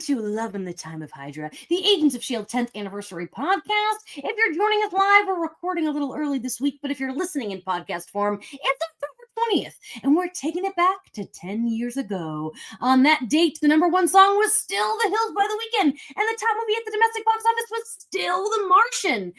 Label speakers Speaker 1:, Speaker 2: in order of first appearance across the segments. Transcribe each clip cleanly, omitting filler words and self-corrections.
Speaker 1: to Lovin' the Time of Hydra, the Agents of S.H.I.E.L.D. 10th Anniversary podcast. If you're joining us live, we're recording a little early this week, but if you're listening in podcast form, it's October 20th, and we're taking it back to 10 years ago. On that date, the number one song was still The Hills by The Weeknd, and the top movie at the domestic box office was still The Martian.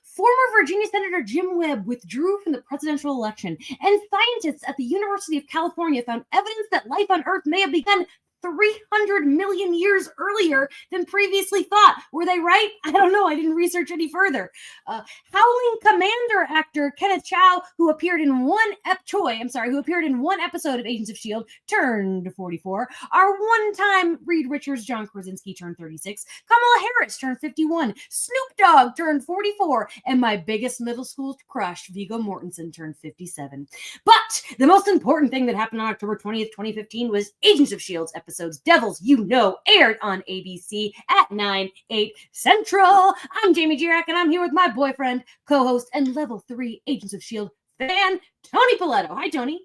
Speaker 1: Former Virginia Senator Jim Webb withdrew from the presidential election, and scientists at the University of California found evidence that life on Earth may have begun 300 million years earlier than previously thought. Were they right? I don't know. I didn't research any further. Howling Commander actor Kenneth Chow, who appeared in one episode of Agents of S.H.I.E.L.D., turned 44. Our one-time Reed Richards, John Krasinski, turned 36. Kamala Harris turned 51. Snoop Dogg turned 44. And my biggest middle school crush, Viggo Mortensen, turned 57. But the most important thing that happened on October 20th, 2015 was Agents of S.H.I.E.L.D.'s episodes Devils You Know aired on ABC at 9/8 Central. I'm Jamie Girac, and I'm here with my boyfriend, co-host, and level 3 Agents of S.H.I.E.L.D. fan, Tony Paletto. Hi, Tony.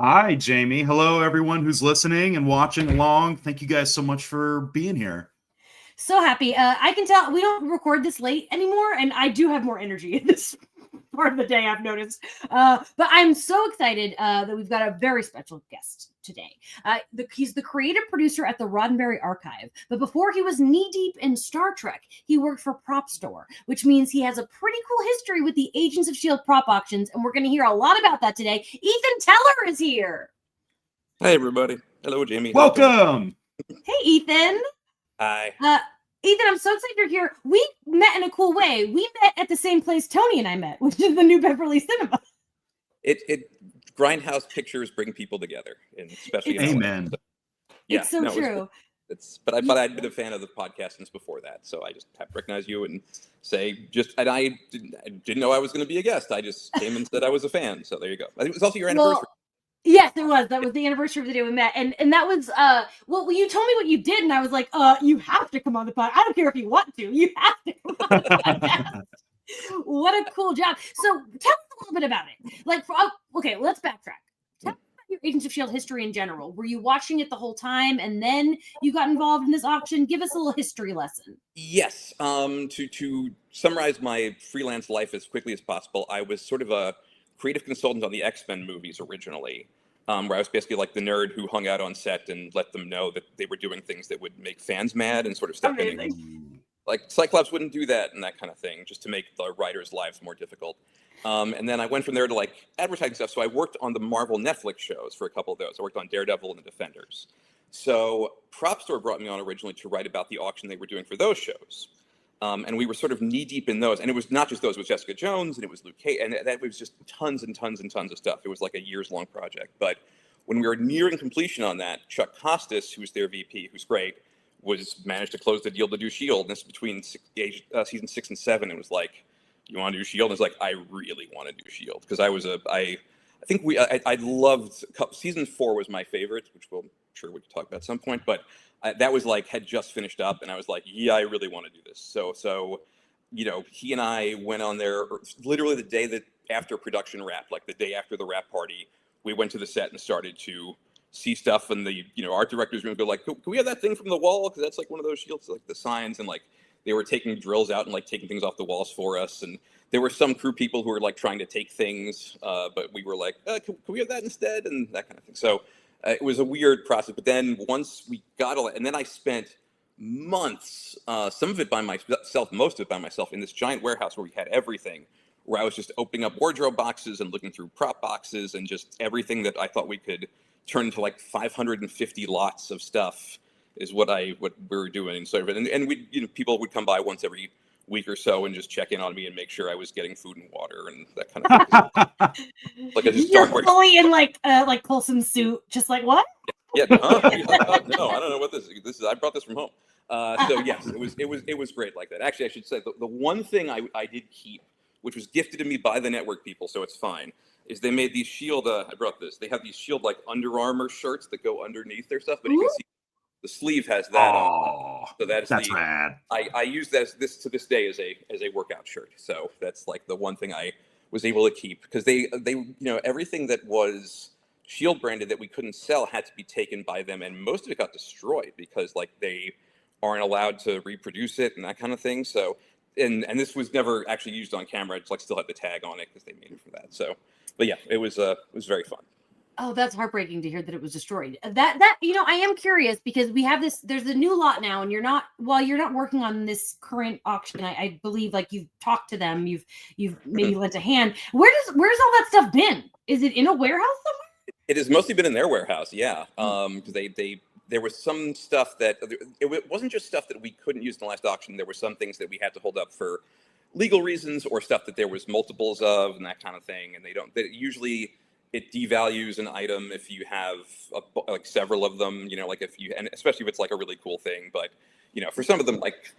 Speaker 2: Hi, Jamie. Hello, everyone who's listening and watching along. Thank you guys so much for being here.
Speaker 1: So happy. I can tell we don't record this late anymore, and I do have more energy in this part of the day, I've noticed. But I'm so excited that we've got a very special guest today. He's the creative producer at the Roddenberry Archive. But before he was knee-deep in Star Trek, he worked for Prop Store, which means he has a pretty cool history with the Agents of S.H.I.E.L.D. prop auctions, and we're going to hear a lot about that today. Ethan Teller is here.
Speaker 3: Hey, everybody. Hello, Jamie.
Speaker 2: Welcome.
Speaker 1: Hey, Ethan.
Speaker 3: Hi.
Speaker 1: Ethan, I'm so excited you're here. We met in a cool way. We met at the same place Tony and I met, which is the New Beverly Cinema.
Speaker 3: Grindhouse pictures bring people together, and especially in
Speaker 2: Amen.
Speaker 3: LA. So, yeah,
Speaker 1: it's so true.
Speaker 3: But I'd been a fan of the podcast since before that, so I just have to recognize you and say and I didn't know I was going to be a guest. I just came and said I was a fan. So there you go. I think it was also your anniversary.
Speaker 1: Yes, it was. That was the anniversary of the day we met. And that was, well, you told me what you did, and I was like, you have to come on the podcast. I don't care if you want to. You have to come on the podcast. What a cool job. So tell us a little bit about it. Okay, let's backtrack. Tell us about your Agents of S.H.I.E.L.D. history in general. Were you watching it the whole time, and then you got involved in this auction? Give us a little history lesson.
Speaker 3: Yes. To summarize my freelance life as quickly as possible, I was sort of a creative consultant on the X-Men movies originally, where I was basically like the nerd who hung out on set and let them know that they were doing things that would make fans mad and sort of step in and, like, Cyclops wouldn't do that and that kind of thing, just to make the writers' lives more difficult. And then I went from there to like advertising stuff. So I worked on the Marvel Netflix shows for a couple of those. I worked on Daredevil and the Defenders. So Prop Store brought me on originally to write about the auction they were doing for those shows. And we were sort of knee deep in those. And it was not just those, it was Jessica Jones and it was Luke Cage. And that was just tons and tons and tons of stuff. It was like a years-long project. But when we were nearing completion on that, Chuck Costas, who's their VP, who's great, managed to close the deal to do S.H.I.E.L.D. And this is between season 6 and 7. It was like, you want to do S.H.I.E.L.D.? And it's like, I really want to do S.H.I.E.L.D. Because I loved, season 4 was my favorite, which I'm sure we could talk about at some point. But that was like, had just finished up, and I was like, yeah, I really want to do this. So, you know, he and I went on there literally the day that after production wrap, like the day after the wrap party, we went to the set and started to see stuff, and the, art directors would go like, can we have that thing from the wall? Because that's like one of those shields, like the signs, and like they were taking drills out and like taking things off the walls for us. And there were some crew people who were like trying to take things, but we were like, can we have that instead? And that kind of thing. So it was a weird process. But then once we got all that, and then I spent months, some of it by myself, most of it by myself, in this giant warehouse where we had everything, where I was just opening up wardrobe boxes and looking through prop boxes and just everything that I thought we could turn into like 550 lots of stuff is what we were doing. So, and we, people would come by once every week or so and just check in on me and make sure I was getting food and water and that kind of thing. Like
Speaker 1: You're fully in like Coulson suit, just like what?
Speaker 3: Yeah, no, I don't know what this is. I brought this from home. So yes, it was great like that. Actually, I should say the one thing I did keep, which was gifted to me by the network people, so it's fine, is they made these S.H.I.E.L.D. I brought this. They have these S.H.I.E.L.D. like Under Armour shirts that go underneath their stuff, but you can see the sleeve has that on. So that's
Speaker 2: rad.
Speaker 3: I use this to this day as a workout shirt. So that's like the one thing I was able to keep, because they everything that was Shield branded that we couldn't sell had to be taken by them, and most of it got destroyed because like they aren't allowed to reproduce it and that kind of thing. So, and this was never actually used on camera. It's like still had the tag on it because they made it for that. So, but yeah, it was very fun.
Speaker 1: Oh, that's heartbreaking to hear that it was destroyed. That I am curious because we have this. There's a new lot now, and you're not working on this current auction. I believe like you've talked to them, you've maybe lent a hand. Where's all that stuff been? Is it in a warehouse somewhere?
Speaker 3: It has mostly been in their warehouse, yeah. Because there was some stuff that it wasn't just stuff that we couldn't use in the last auction. There were some things that we had to hold up for legal reasons, or stuff that there was multiples of, and that kind of thing. And usually it devalues an item if you have like several of them, like and especially if it's like a really cool thing. But, for some of them, like,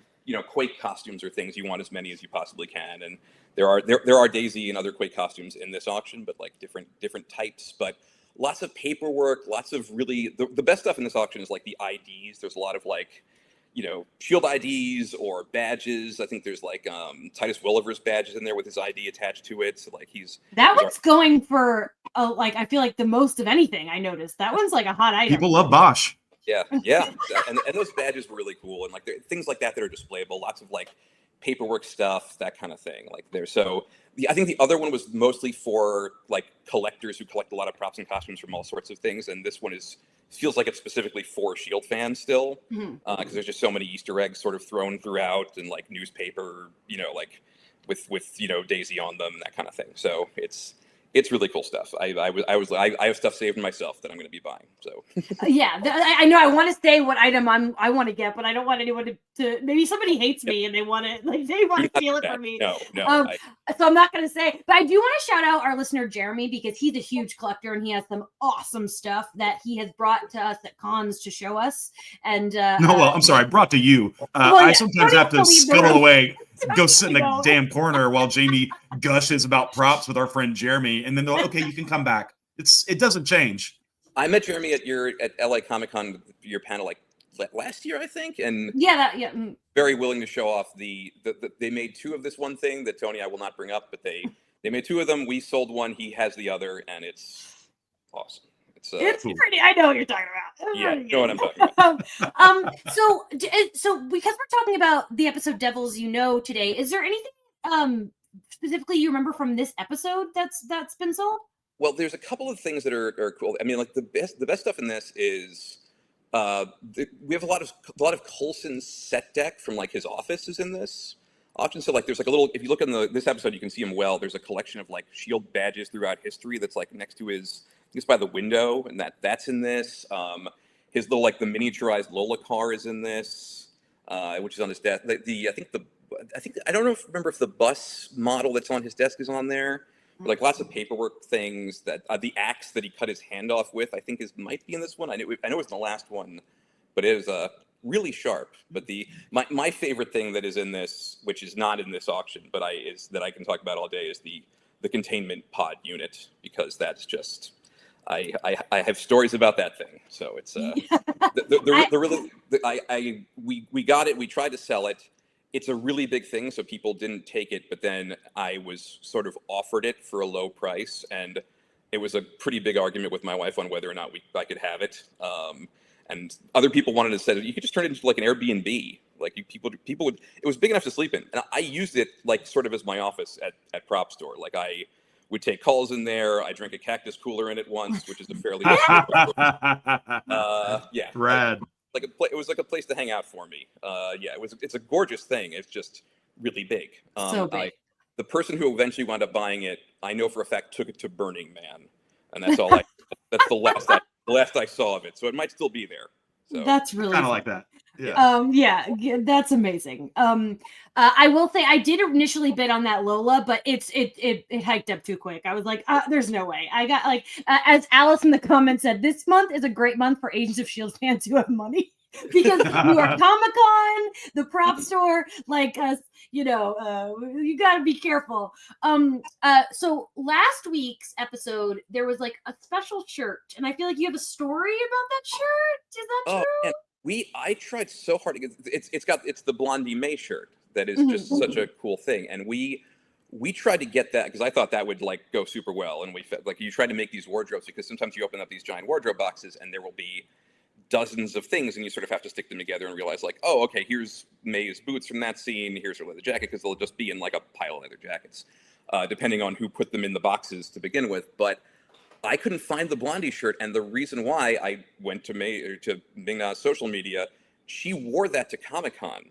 Speaker 3: Quake costumes or things, you want as many as you possibly can. And there are Daisy and other Quake costumes in this auction, but like different types, but lots of paperwork, lots of really, the best stuff in this auction is like the IDs. There's a lot of like, Shield IDs or badges. I think there's like Titus Welliver's badges in there with his ID attached to it. So like
Speaker 1: that one's going for like I feel like the most of anything. I noticed that one's like a hot item.
Speaker 2: People love Bosch.
Speaker 3: Yeah, and those badges were really cool, and like things like that are displayable. Lots of like paperwork stuff, that kind of thing. Like I think the other one was mostly for like collectors who collect a lot of props and costumes from all sorts of things, and this one feels like it's specifically for Shield fans still, because there's just so many Easter eggs sort of thrown throughout, and like newspaper, like with Daisy on them, that kind of thing. So it's really cool stuff. I have stuff saved myself that I'm going to be buying. So
Speaker 1: yeah, I know I want to say what item I want to get, but I don't want anyone to maybe somebody hates me and they want to steal it from me.
Speaker 3: No.
Speaker 1: So I'm not going to say, but I do want to shout out our listener Jeremy because he's a huge collector and he has some awesome stuff that he has brought to us at cons to show us. And
Speaker 2: I'm sorry, brought to you. I sometimes have to scuttle away. Go sit in a damn corner while Jamie gushes about props with our friend Jeremy, and then they're like, okay, you can come back. It doesn't change.
Speaker 3: I met Jeremy at LA Comic Con, your panel, like last year, I think, and very willing to show off they made two of this one thing that Tony I will not bring up, but they made two of them. We sold one, he has the other, and it's awesome.
Speaker 1: It's pretty. I know what you're talking about.
Speaker 3: Yeah, you know what I'm talking about.
Speaker 1: So because we're talking about the episode Devils You Know today, is there anything specifically you remember from this episode that's been sold?
Speaker 3: Well, there's a couple of things that are cool. I mean, like the best stuff in this is we have a lot of Coulson's set deck from like his office is in this auction. So like there's like a little, if you look in this episode, you can see him well. There's a collection of like Shield badges throughout history that's like next to his. It's by the window, and that's in this. His little like the miniaturized Lola car is in this, which is on his desk. I don't remember if the bus model that's on his desk is on there. But like lots of paperwork things that the axe that he cut his hand off with, I think might be in this one. I know it's in the last one, but it is really sharp. But my favorite thing that is in this, which is not in this auction, but that I can talk about all day, is the containment pod unit, because that's just. I have stories about that thing, so it's we got it. We tried to sell it. It's a really big thing, so people didn't take it. But then I was sort of offered it for a low price, and it was a pretty big argument with my wife on whether or not I could have it. And other people wanted to say you could just turn it into like an Airbnb. Like people would. It was big enough to sleep in, and I used it like sort of as my office at Prop Store. Like I would take calls in there. I drank a cactus cooler in it once, which is a fairly
Speaker 2: rad.
Speaker 3: It was like a place to hang out for me. It's a gorgeous thing. It's just really big.
Speaker 1: So big.
Speaker 3: The person who eventually wound up buying it, I know for a fact, took it to Burning Man, and that's all. That's the last I saw of it. So it might still be there. So
Speaker 1: that's really
Speaker 2: kind of like that. Yeah.
Speaker 1: That's amazing. I will say I did initially bid on that Lola, but it hiked up too quick. I was like, there's no way. I got like, as Alice in the comments said, this month is a great month for Agents of S.H.I.E.L.D. fans who have money. Because New York Comic Con, the prop store, like us, you got to be careful. So last week's episode, there was like a special shirt, and I feel like you have a story about that shirt. Is that true?
Speaker 3: Man, I tried so hard to get it's the Blondie May shirt that is just such a cool thing, and we we tried to get that because I thought that would like go super well, and we like you try to make these wardrobes because sometimes you open up these giant wardrobe boxes and there will be dozens of things, and you sort of have to stick them together and realize like, oh, okay, here's May's boots from that scene, here's her leather jacket, because they'll just be in like a pile of leather jackets, depending on who put them in the boxes to begin with. But I couldn't find the Blondie shirt, and the reason why I went to Ming-Na's social media, she wore that to Comic-Con.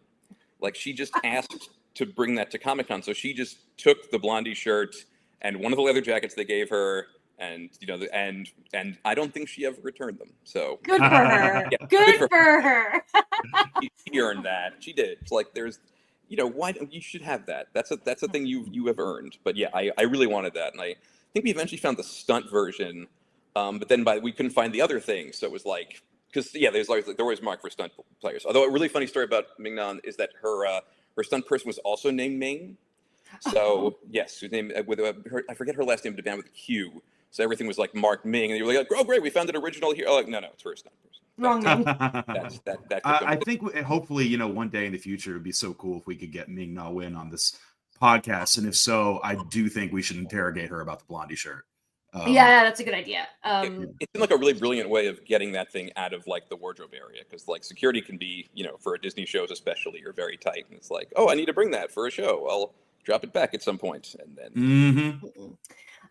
Speaker 3: Like she just asked to bring that to Comic-Con. So she just took the Blondie shirt and one of the leather jackets they gave her, and and I don't think she ever returned them. So
Speaker 1: good for her. Yeah, good for her.
Speaker 3: She earned that. She did. It's like there's, why don't you should have that? That's a thing you have earned. But yeah, I really wanted that, and I think we eventually found the stunt version, but then we couldn't find the other thing. So it was like, because there's always they're always marked for stunt players. Although a really funny story about Ming-Na is that her stunt person was also named Ming. So yes, her name with I forget her last name, but down with a Q. So everything was like marked Ming, and you were like, oh great, we found it original here. Oh, like, no, it's her stunt person.
Speaker 1: Wrong name.
Speaker 2: I think hopefully one day in the future it'd be so cool if we could get Ming-Na Wen on this podcast, and if so, I do think we should interrogate her about the Blondie shirt.
Speaker 1: Yeah, that's a good idea.
Speaker 3: It's been like a really brilliant way of getting that thing out of like the wardrobe area, because like security can be, for Disney shows especially, you're very tight, and it's like, oh, I need to bring that for a show. I'll drop it back at some point, and then.
Speaker 2: Mm-hmm.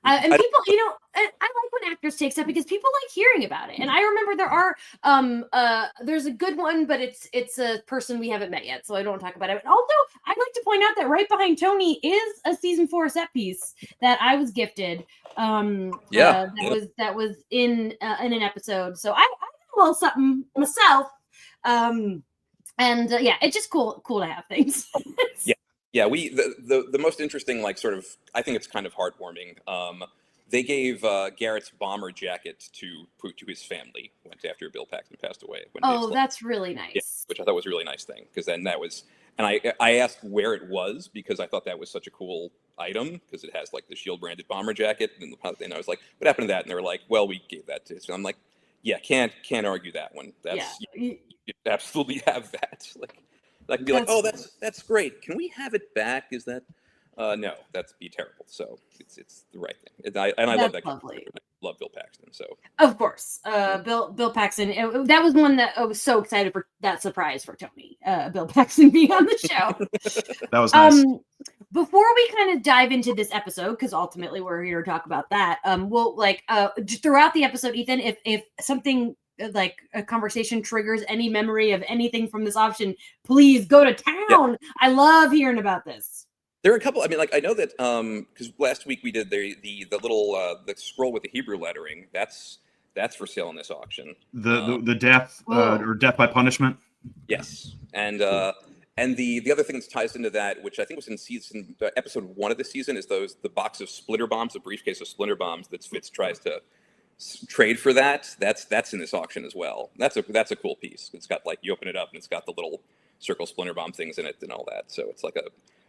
Speaker 1: And people, I like when actors take stuff because people like hearing about it. And I remember there's a good one, but it's a person we haven't met yet, so I don't talk about it. But also, I'd like to point out that right behind Tony is a season 4 set piece that I was gifted. That was in an episode. So I did a little something myself. It's just cool to have things.
Speaker 3: Yeah, the most interesting, like, sort of, I think it's kind of heartwarming. They gave Garrett's bomber jacket to his family after Bill Paxton passed away.
Speaker 1: That's really nice.
Speaker 3: Yeah, which I thought was a really nice thing, because then that was, and I asked where it was because I thought that was such a cool item, because it has like the Shield branded bomber jacket, and I was like, what happened to that? And they were like, well, we gave that to. So I'm like, yeah, can't argue that one. That's you absolutely have that. Like. I can be like, oh, that's great. Can we have it back? Is that no? That'd be terrible. So it's the right thing. I love that. Lovely. I love Bill Paxton. So
Speaker 1: of course, Bill Paxton. That was one that I was so excited for. That surprise for Tony, Bill Paxton being on the show.
Speaker 2: That was nice.
Speaker 1: Before we kind of dive into this episode, because ultimately we're here to talk about that. We'll throughout the episode, Ethan, if something like a conversation triggers any memory of anything from this option, please go to town. Yeah. I love hearing about this.
Speaker 3: There are a couple. I mean, like, I know that because last week we did the little the scroll with the Hebrew lettering. That's for sale in this auction.
Speaker 2: The death or death by punishment.
Speaker 3: Yes, and the other thing that ties into that, which I think was in episode 1 of the season, is the box of splitter bombs, the briefcase of splinter bombs that Fitz tries to trade for. That's in this auction as well. That's a cool piece. It's got, like, you open it up and it's got the little circle splinter bomb things in it and all that. So it's like a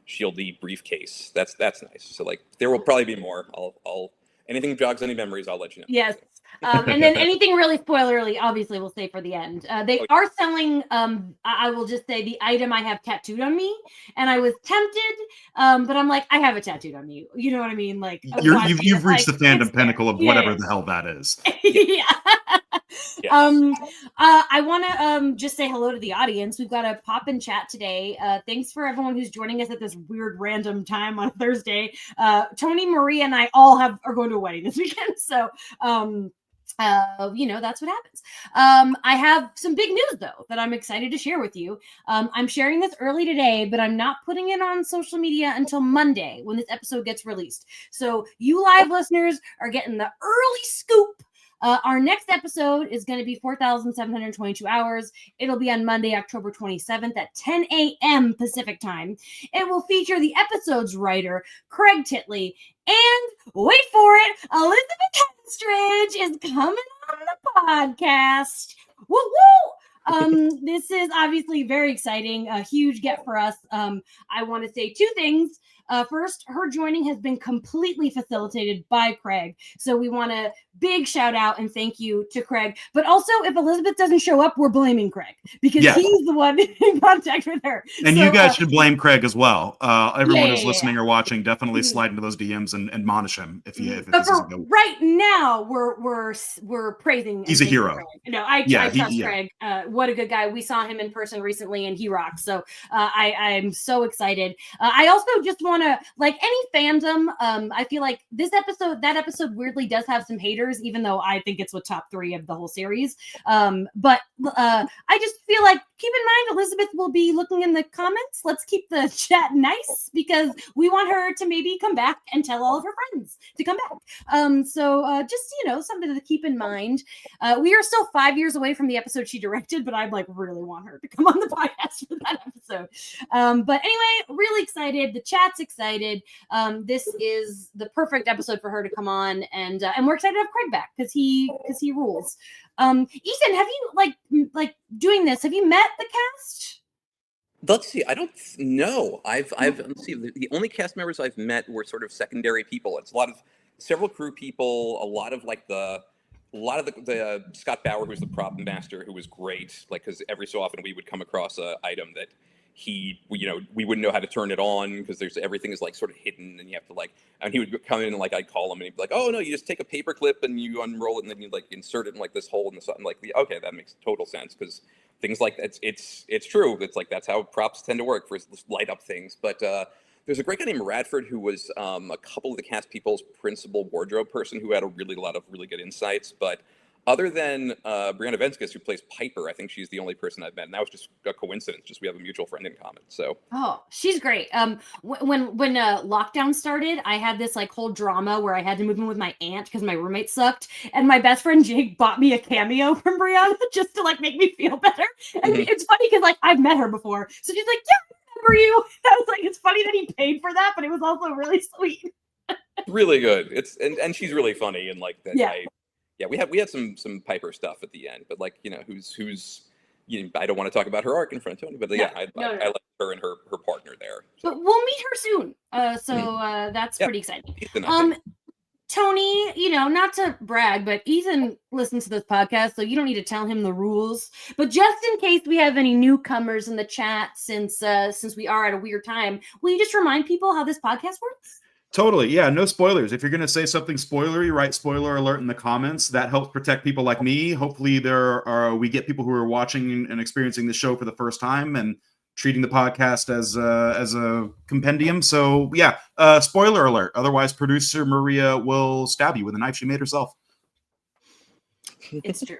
Speaker 3: shieldy briefcase. That's nice. So, like, there will probably be more. I'll anything jogs any memories, I'll let you know.
Speaker 1: Yes. And then anything really spoilerly, obviously, we'll say for the end. They are selling, I will just say, the item I have tattooed on me. And I was tempted, but I'm like, I have it tattooed on me. You know what I mean? Like,
Speaker 2: you've reached the fandom pinnacle of whatever the hell that is.
Speaker 1: Yeah.
Speaker 3: Yes.
Speaker 1: I want to just say hello to the audience. We've got a pop in chat today. Thanks for everyone who's joining us at this weird random time on Thursday. Tony, Maria, and I all are going to a wedding this weekend. So, that's what happens. I have some big news though that I'm excited to share with you. I'm sharing this early today, but I'm not putting it on social media until Monday when this episode gets released. So you live listeners are getting the early scoop. Our next episode is going to be 4,722 hours. It'll be on Monday, October 27th at 10 a.m. Pacific time. It will feature the episode's writer, Craig Titley, and wait for it, Elizabeth Henstridge is coming on the podcast. Woo woo! This is obviously very exciting, a huge get for us. I want to say two things. First, her joining has been completely facilitated by Craig. So we want a big shout out and thank you to Craig. But also, if Elizabeth doesn't show up, we're blaming Craig because he's the one in contact with her.
Speaker 2: And you guys should blame Craig as well. Everyone who's listening or watching, definitely slide into those DMs and admonish him if it doesn't go.
Speaker 1: Right now, we're praising.
Speaker 2: He's a hero.
Speaker 1: Craig. No, I trust Craig. What a good guy. We saw him in person recently, and he rocks. So I'm so excited. I also just want to, like any fandom, I feel like that episode weirdly does have some haters, even though I think it's the top 3 of the whole series. But I just feel like, keep in mind, Elizabeth will be looking in the comments. Let's keep the chat nice because we want her to maybe come back and tell all of her friends to come back. So just, something to keep in mind. We are still 5 years away from the episode she directed, but I really want her to come on the podcast for that episode. But anyway, really excited. The chat's excited. This is the perfect episode for her to come on, and we're excited to have Craig back because he rules. Ethan, have you like doing this? Have you met the cast?
Speaker 3: Let's see. I don't know. Let's see. The only cast members I've met were sort of secondary people. It's several crew people. A lot of the Scott Bauer, who's the prop master, who was great. Like, because every so often we would come across an item that we wouldn't know how to turn it on because everything is like sort of hidden and you have to and he would come in and I'd call him and he'd be like, oh no, you just take a paper clip and you unroll it and then you insert it in this hole in the sun. Okay, that makes total sense because things like that, it's true. It's that's how props tend to work for light up things. But there's a great guy named Radford who was a couple of the cast people's principal wardrobe person who had a lot of really good insights. But other than Brianna Venskis, who plays Piper, I think she's the only person I've met, and that was just a coincidence. Just we have a mutual friend in common. So
Speaker 1: she's great. When lockdown started, I had this whole drama where I had to move in with my aunt because my roommate sucked, and my best friend Jake bought me a cameo from Brianna just to make me feel better. And it's funny because I've met her before, so she's like, "Yeah, I remember you." I was like, it's funny that he paid for that, but it was also really sweet.
Speaker 3: Really good. And she's really funny and that. Yeah. We had some Piper stuff at the end, but who's I don't want to talk about her arc in front of Tony, but I like her and her partner there. So.
Speaker 1: But we'll meet her soon, so that's pretty exciting. Tony, not to brag, but Ethan listens to this podcast, so you don't need to tell him the rules. But just in case we have any newcomers in the chat, since we are at a weird time, will you just remind people how this podcast works?
Speaker 2: Totally. Yeah. No spoilers. If you're going to say something spoilery, write spoiler alert in the comments. That helps protect people like me. Hopefully we get people who are watching and experiencing the show for the first time and treating the podcast as a compendium. So yeah, spoiler alert. Otherwise producer Maria will stab you with a knife she made herself.
Speaker 1: It's true.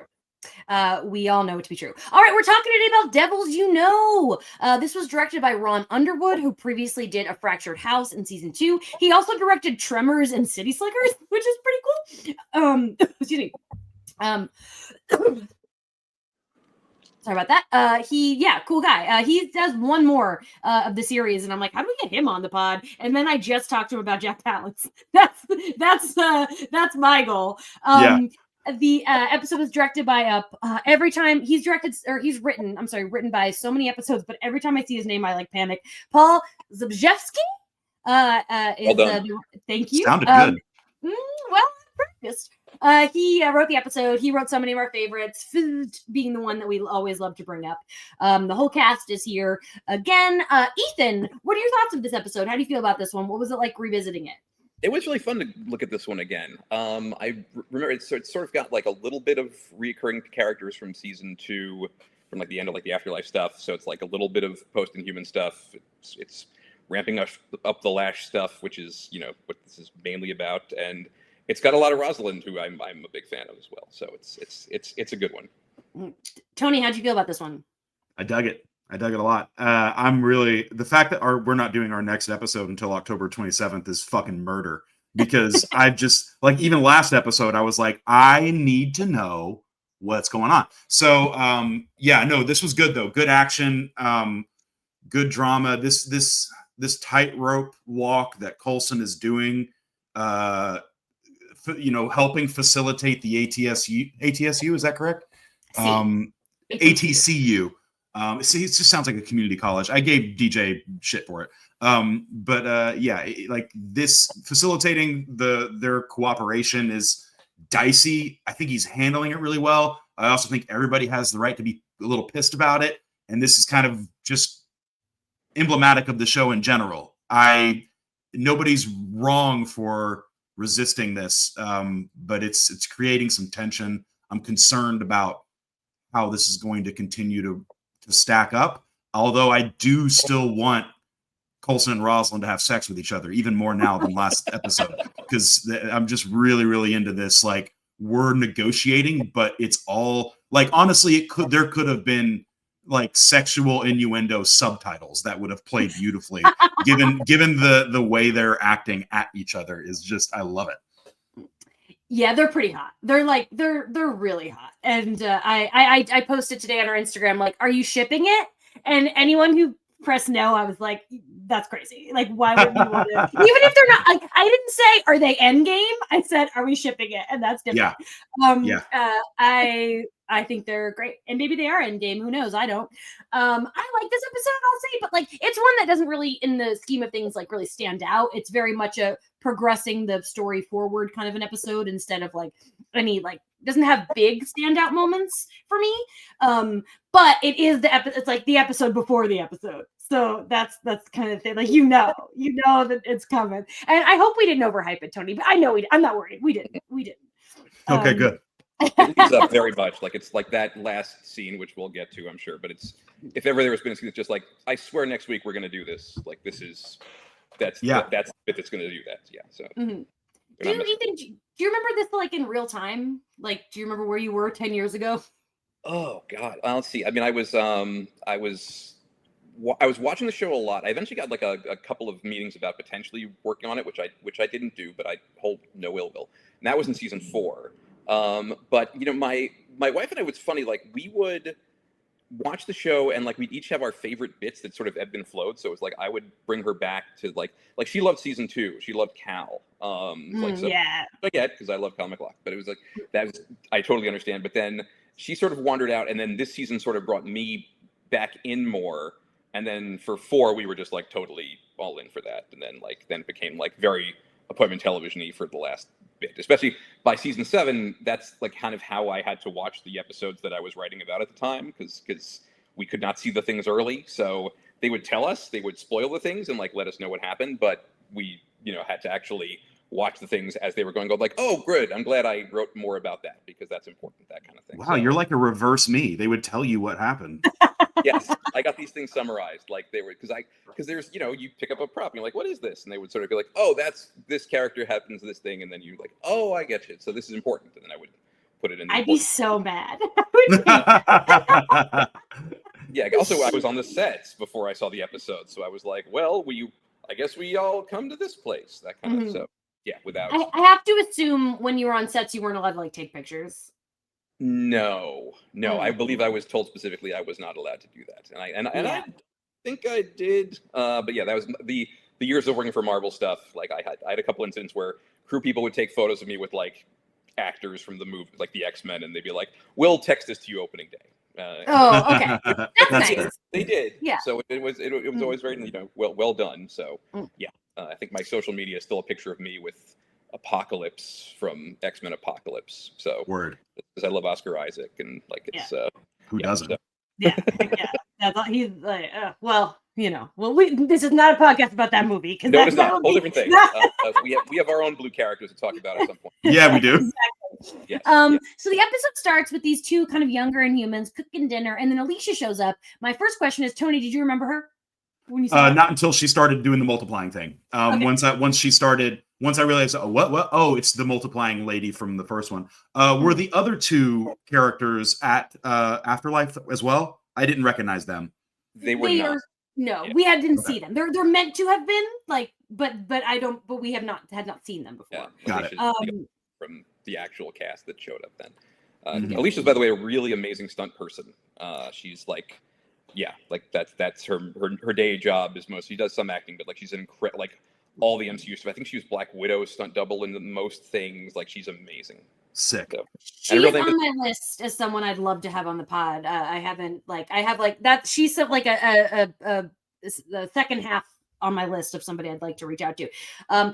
Speaker 1: We all know it to be true. All right, we're talking today about Devils You Know. This was directed by Ron Underwood, who previously did A Fractured House in season 2. He also directed Tremors and City Slickers, which is pretty cool. Excuse me. Sorry about that. Cool guy. He does one more of the series, and I'm like, how do we get him on the pod? And then I just talked to him about Jack Palance. That's my goal. The episode was directed by every time he's written by so many episodes, but every time I see his name, I panic. Paul Zabzewski. Well done. Thank you.
Speaker 2: Sounded good.
Speaker 1: Well, practiced. He wrote the episode. He wrote so many of our favorites, food being the one that we always love to bring up. The whole cast is here again. Ethan, what are your thoughts of this episode? How do you feel about this one? What was it like revisiting it?
Speaker 3: It was really fun to look at this one again. I remember it sort of got a little bit of recurring characters from season 2, from the end of the Afterlife stuff. So it's a little bit of post-Inhuman stuff. It's ramping up the Lash stuff, which is what this is mainly about, and it's got a lot of Rosalind, who I'm a big fan of as well. So it's a good one.
Speaker 1: Tony, how'd you feel about this one?
Speaker 2: I dug it a lot. The fact that we're not doing our next episode until October 27th is fucking murder, because I've just even last episode, I was like, I need to know what's going on. So this was good though. Good action, good drama. This tightrope walk that Coulson is doing, helping facilitate the ATSU, is that correct? ATCU. See, it just sounds like a community college. I gave DJ shit for it. Like this facilitating their cooperation is dicey. I think he's handling it really well. I also think everybody has the right to be a little pissed about it. And this is kind of just emblematic of the show in general. Nobody's wrong for resisting this, but it's creating some tension. I'm concerned about how this is going to continue to stack up. Although I do still want Coulson and Roslyn to have sex with each other, even more now than last episode, because I'm just really, really into this. Like, we're negotiating, but it's all like, honestly, there could have been like sexual innuendo subtitles that would have played beautifully, given the way they're acting at each other is just, I love it.
Speaker 1: Yeah, they're pretty hot. They're really hot. And I posted today on our Instagram, like, are you shipping it? And anyone who pressed no, I was like, that's crazy. Like, why would you want to? Even if they're not, like, I didn't say, are they endgame? I said, are we shipping it? And that's different. I think they're great. And maybe they are endgame. Who knows? I don't. I like this episode, I'll say, but like, it's one that doesn't really, in the scheme of things, like really stand out. It's very much a progressing the story forward kind of an episode instead of like any, like, doesn't have big standout moments for me. But it is it's like the episode before the episode. So that's kind of thing. Like, you know that it's coming. And I hope we didn't overhype it, Tony, but I know I'm not worried. We didn't.
Speaker 2: Okay, good.
Speaker 3: It leads up very much. Like, it's like that last scene, which we'll get to, I'm sure. But it's, if ever there was been a scene, it's just like, I swear next week we're going to do this. Like, that's the bit that's going to do that. Yeah. So.
Speaker 1: Mm-hmm. Do you remember this like in real time? Like, do you remember where you were 10 years ago?
Speaker 3: Oh God. Let's see. I mean, I was watching the show a lot. I eventually got like a couple of meetings about potentially working on it, which I didn't do, but I hold no ill will. And that was in season 4. But you know, my wife and I, was funny, like, we would watch the show and like we'd each have our favorite bits that sort of ebbed and flowed. So it was like I would bring her back to like she loved season 2. She loved Cal. Yeah. I get, because I love Cal McLaughlin, but it was like I totally understand. But then she sort of wandered out, and then this season sort of brought me back in more. And then for 4, we were just like totally all in for that. And then it became like very appointment television-y for the last bit, especially by season 7. That's like kind of how I had to watch the episodes that I was writing about at the time, because we could not see the things early. So they would tell us, they would spoil the things and like let us know what happened, but we, had to actually watch the things as they were going, go like, oh, good, I'm glad I wrote more about that, because that's important, that kind of thing.
Speaker 2: Wow, so, you're like a reverse me. They would tell you what happened.
Speaker 3: Yes, I got these things summarized, like they were, because there's, you pick up a prop and you're like, what is this? And they would sort of be like, oh, that's this character happens this thing, and then you like, oh, I get you. So this is important, and then I would put it in.
Speaker 1: I'd be so mad.
Speaker 3: Yeah. Also, I was on the sets before I saw the episode, so I was like, well, I guess we all come to this place, that kind of. So yeah, without.
Speaker 1: I have to assume when you were on sets, you weren't allowed to like take pictures.
Speaker 3: No. I believe I was told specifically I was not allowed to do that, and I think I did. But yeah, that was the years of working for Marvel stuff. Like, I had a couple incidents where crew people would take photos of me with like actors from the movie, like the X-Men, and they'd be like, "We'll text this to you opening day."
Speaker 1: Okay, that's nice.
Speaker 3: They did.
Speaker 1: Yeah.
Speaker 3: So it was always very well done. So yeah, I think my social media is still a picture of me with Apocalypse from X-Men Apocalypse. So
Speaker 2: word,
Speaker 3: because I love Oscar Isaac, and like it's
Speaker 2: who doesn't?
Speaker 1: So. Yeah. That's all. He's like, this is not a podcast about that movie, because
Speaker 3: no, it's not. Whole different thing. We have our own blue characters to talk about at some point.
Speaker 2: Yeah, we do.
Speaker 1: Exactly. Yes, So the episode starts with these two kind of younger Inhumans cooking dinner, and then Alicia shows up. My first question is, Tony, did you remember her when you saw her?
Speaker 2: Not until she started doing the multiplying thing. Okay. Once I realized, what? Oh, it's the multiplying lady from the first one. Were the other two characters at Afterlife as well? I didn't recognize them.
Speaker 3: They were not.
Speaker 1: No, we didn't see them. They're meant to have been like, but we had not seen them before.
Speaker 3: Yeah,
Speaker 2: got it.
Speaker 3: From the actual cast that showed up then. Alicia's, by the way, a really amazing stunt person. She's like, that's her day job is she does some acting, but like she's like all the MCU stuff. I think she was Black Widow's stunt double in the most things. Like, she's amazing.
Speaker 2: Sick.
Speaker 3: So,
Speaker 1: she's on my list as someone I'd love to have on the pod. I have that. She's like a second half on my list of somebody I'd like to reach out to.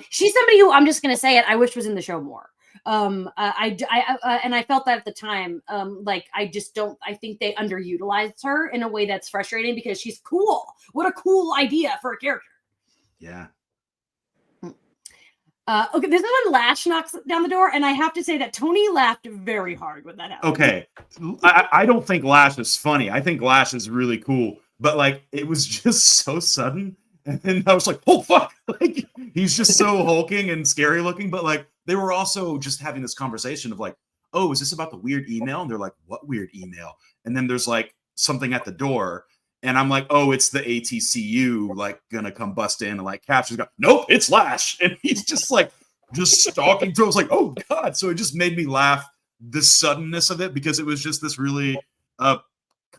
Speaker 1: She's somebody who, I'm just going to say it, I wish was in the show more. And I felt that at the time. Like, I think they underutilized her in a way that's frustrating because she's cool. What a cool idea for a character.
Speaker 2: Yeah.
Speaker 1: Okay, this is when Lash knocks down the door, and I have to say that Tony laughed very hard when that happened.
Speaker 2: Okay, I don't think Lash is funny. I think Lash is really cool, but like it was just so sudden, and I was like, "Oh fuck!" Like he's just so hulking and scary looking. But like they were also just having this conversation of like, "Oh, is this about the weird email?" And they're like, "What weird email?" And then there's like something at the door. And I'm like, oh, it's the ATCU, like, gonna come bust in and like capture. Nope, it's Lash. And he's just like, just stalking through. I was like, oh God. So it just made me laugh, the suddenness of it, because it was just this really kind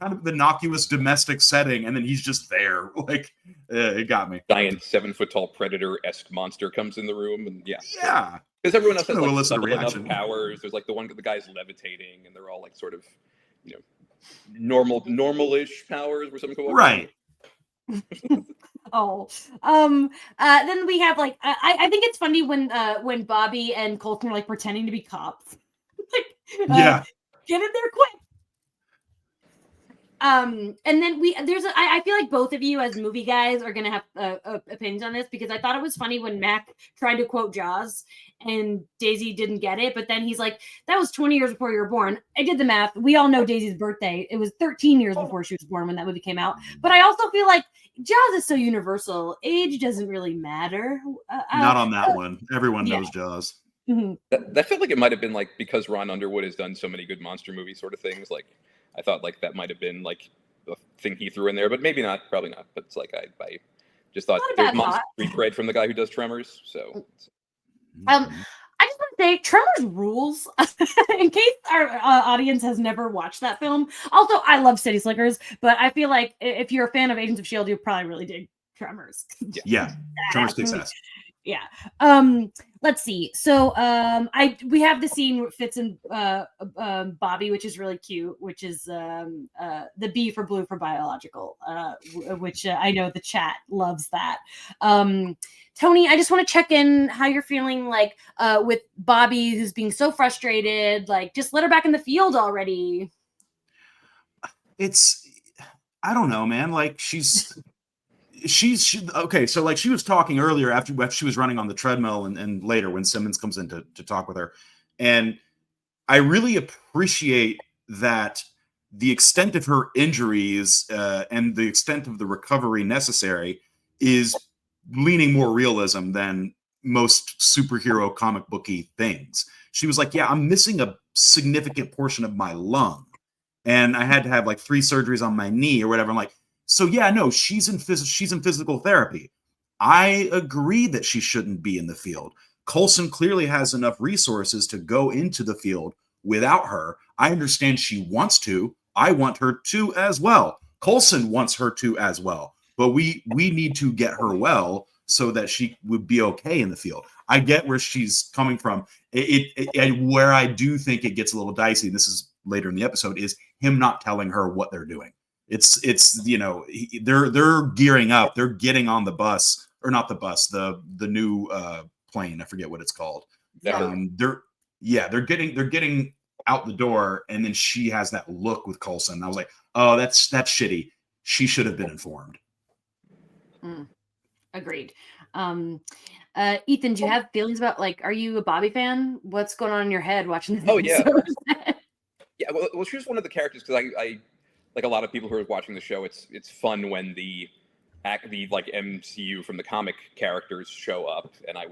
Speaker 2: of innocuous domestic setting. And then he's just there. Like, it got me.
Speaker 3: Giant 7-foot-tall predator-esque monster comes in the room. And yeah.
Speaker 2: Yeah.
Speaker 3: Because everyone else has like
Speaker 2: elicit a
Speaker 3: subtle enough
Speaker 2: reaction.
Speaker 3: powers. There's like the guy's levitating, and they're all like sort of, you know, normal-ish powers, where something go
Speaker 2: right.
Speaker 1: Then we have like I think it's funny when Bobby and Colton are like pretending to be cops. Like,
Speaker 2: yeah,
Speaker 1: get in there quick. And then I feel like both of you as movie guys are gonna have opinions on this, because I thought it was funny when Mac tried to quote Jaws and Daisy didn't get it, but then he's like, that was 20 years before you were born. I did the math. We all know Daisy's birthday. It was 13 years before she was born when that movie came out. But I also feel like Jaws is so universal. Age doesn't really matter.
Speaker 2: Not on that one. Everyone knows Jaws.
Speaker 1: Mm-hmm.
Speaker 3: That felt like it might have been like, because Ron Underwood has done so many good monster movie sort of things, like I thought like that might have been like the thing he threw in there, but maybe not, probably not. But it's like I just thought there's monster cred from the guy who does Tremors. So
Speaker 1: I just want to say Tremors rules. In case our audience has never watched that film. Also, I love City Slickers, but I feel like if you're a fan of Agents of S.H.I.E.L.D., you probably really dig Tremors.
Speaker 2: Yeah. Tremors kicks ass.
Speaker 1: Yeah. Let's see. So we have the scene where Fitz and Bobby, which is really cute, which is the B for blue for biological, which I know the chat loves that. Tony, I just want to check in how you're feeling, like with Bobby, who's being so frustrated. Like, just let her back in the field already.
Speaker 2: I don't know, man. Like she's okay. So like she was talking earlier after she was running on the treadmill, and later when Simmons comes in to talk with her, and I really appreciate that the extent of her injuries and the extent of the recovery necessary is leaning more realism than most superhero comic booky things. She was like, yeah, I'm missing a significant portion of my lung, and I had to have like 3 surgeries on my knee or whatever. I'm like, so yeah, no, she's in physical therapy. I agree that she shouldn't be in the field. Coulson clearly has enough resources to go into the field without her. I understand she wants to. I want her to as well. Coulson wants her to as well. But we need to get her well so that she would be okay in the field. I get where she's coming from. Where I do think it gets a little dicey, this is later in the episode, is him not telling her what they're doing. It's you know, they're gearing up. They're getting on the bus, or not the bus, the new plane. I forget what it's called. They're getting out the door, and then she has that look with Coulson. I was like, oh, that's shitty. She should have been informed.
Speaker 1: Agreed. Ethan, do you have feelings about, like, are you a Bobby fan? What's going on in your head watching this?
Speaker 3: Oh yeah. Yeah. Well, she was one of the characters, because I like a lot of people who are watching the show, it's fun when the like MCU from the comic characters show up, and I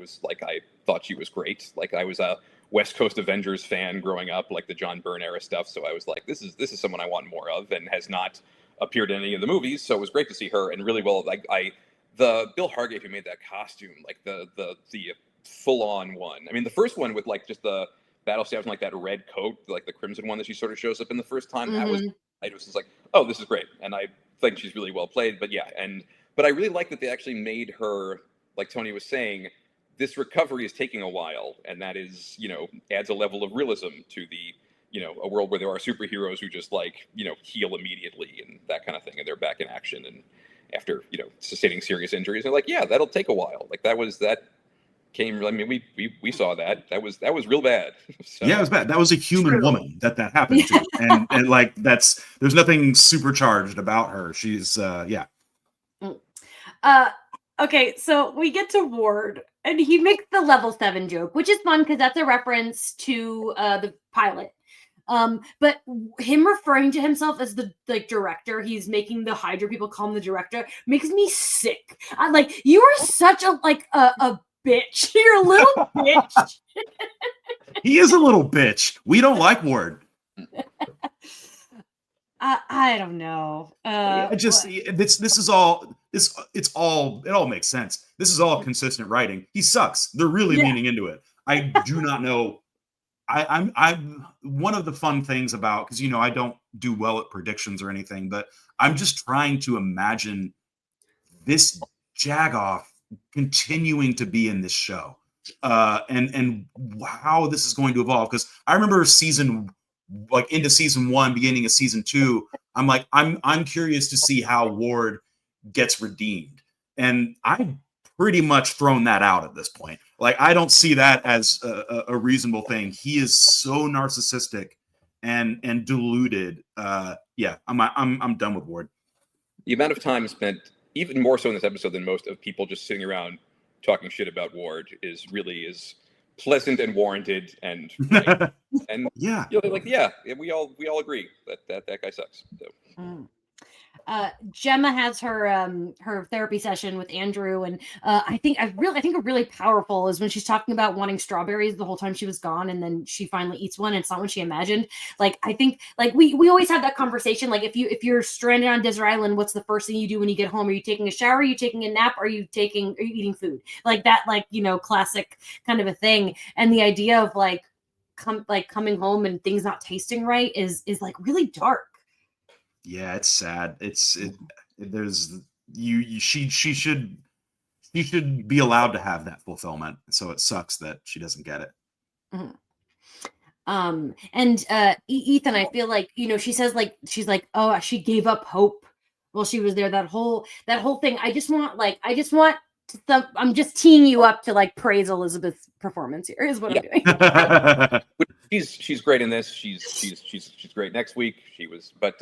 Speaker 3: thought she was great. Like, I was a West Coast Avengers fan growing up, like the John Byrne era stuff. So I was like, this is someone I want more of, and has not appeared in any of the movies. So it was great to see her, and really well. Like the Bill Hargate who made that costume, like the full on one. I mean, the first one with like just the battle staff and like that red coat, like the crimson one that she sort of shows up in the first time.
Speaker 1: Mm-hmm.
Speaker 3: I was like, oh, this is great, and I think she's really well played. But yeah, but I really like that they actually made her, like Tony was saying, this recovery is taking a while, and that is, you know, adds a level of realism to the, you know, a world where there are superheroes who just like, you know, heal immediately and that kind of thing, and they're back in action, after sustaining serious injuries. They're like, yeah, that'll take a while. Like that came. I mean, we saw that. That was real bad. So.
Speaker 2: Yeah, it was bad. That was a human woman that happened to, and like there's nothing supercharged about her. She's yeah.
Speaker 1: Okay, so we get to Ward, and he makes the level 7 joke, which is fun because that's a reference to the pilot. But him referring to himself as the director, he's making the Hydra people call him the director, makes me sick. I'm like, you are such a bitch. You're a little bitch.
Speaker 2: He is a little bitch. We don't like Ward.
Speaker 1: I don't know.
Speaker 2: It all makes sense. This is all consistent writing. He sucks. They're really leaning into it. I do not know. I'm one of the fun things about, because I don't do well at predictions or anything, but I'm just trying to imagine this Jagoff continuing to be in this show, and how this is going to evolve. Because I remember into season 1, beginning of season 2, I'm like, I'm curious to see how Ward gets redeemed, and I've pretty much thrown that out at this point. Like, I don't see that as a reasonable thing. He is so narcissistic and deluded. Yeah, I'm done with Ward.
Speaker 3: The amount of time spent, even more so in this episode than most, of people just sitting around talking shit about Ward is pleasant and warranted, and right. And
Speaker 2: yeah,
Speaker 3: like we all agree that guy sucks. So.
Speaker 1: Gemma has her therapy session with Andrew, and I think really powerful is when she's talking about wanting strawberries the whole time she was gone, and then she finally eats one, and it's not what she imagined. Like, I think, like, we always have that conversation. Like, if you're stranded on desert island, what's the first thing you do when you get home? Are you taking a shower? Are you taking a nap? Are you eating food? Like that, classic kind of a thing. And the idea of coming home and things not tasting right is like really dark.
Speaker 2: Yeah, it's sad. She should be allowed to have that fulfillment. So it sucks that she doesn't get it.
Speaker 1: Mm-hmm. And Ethan, I feel like, she says, she's like, oh, she gave up hope while she was there. That whole thing. I'm just teeing you up to praise Elizabeth's performance here is what I'm
Speaker 3: doing. She's great in this. She's great next week. She was, but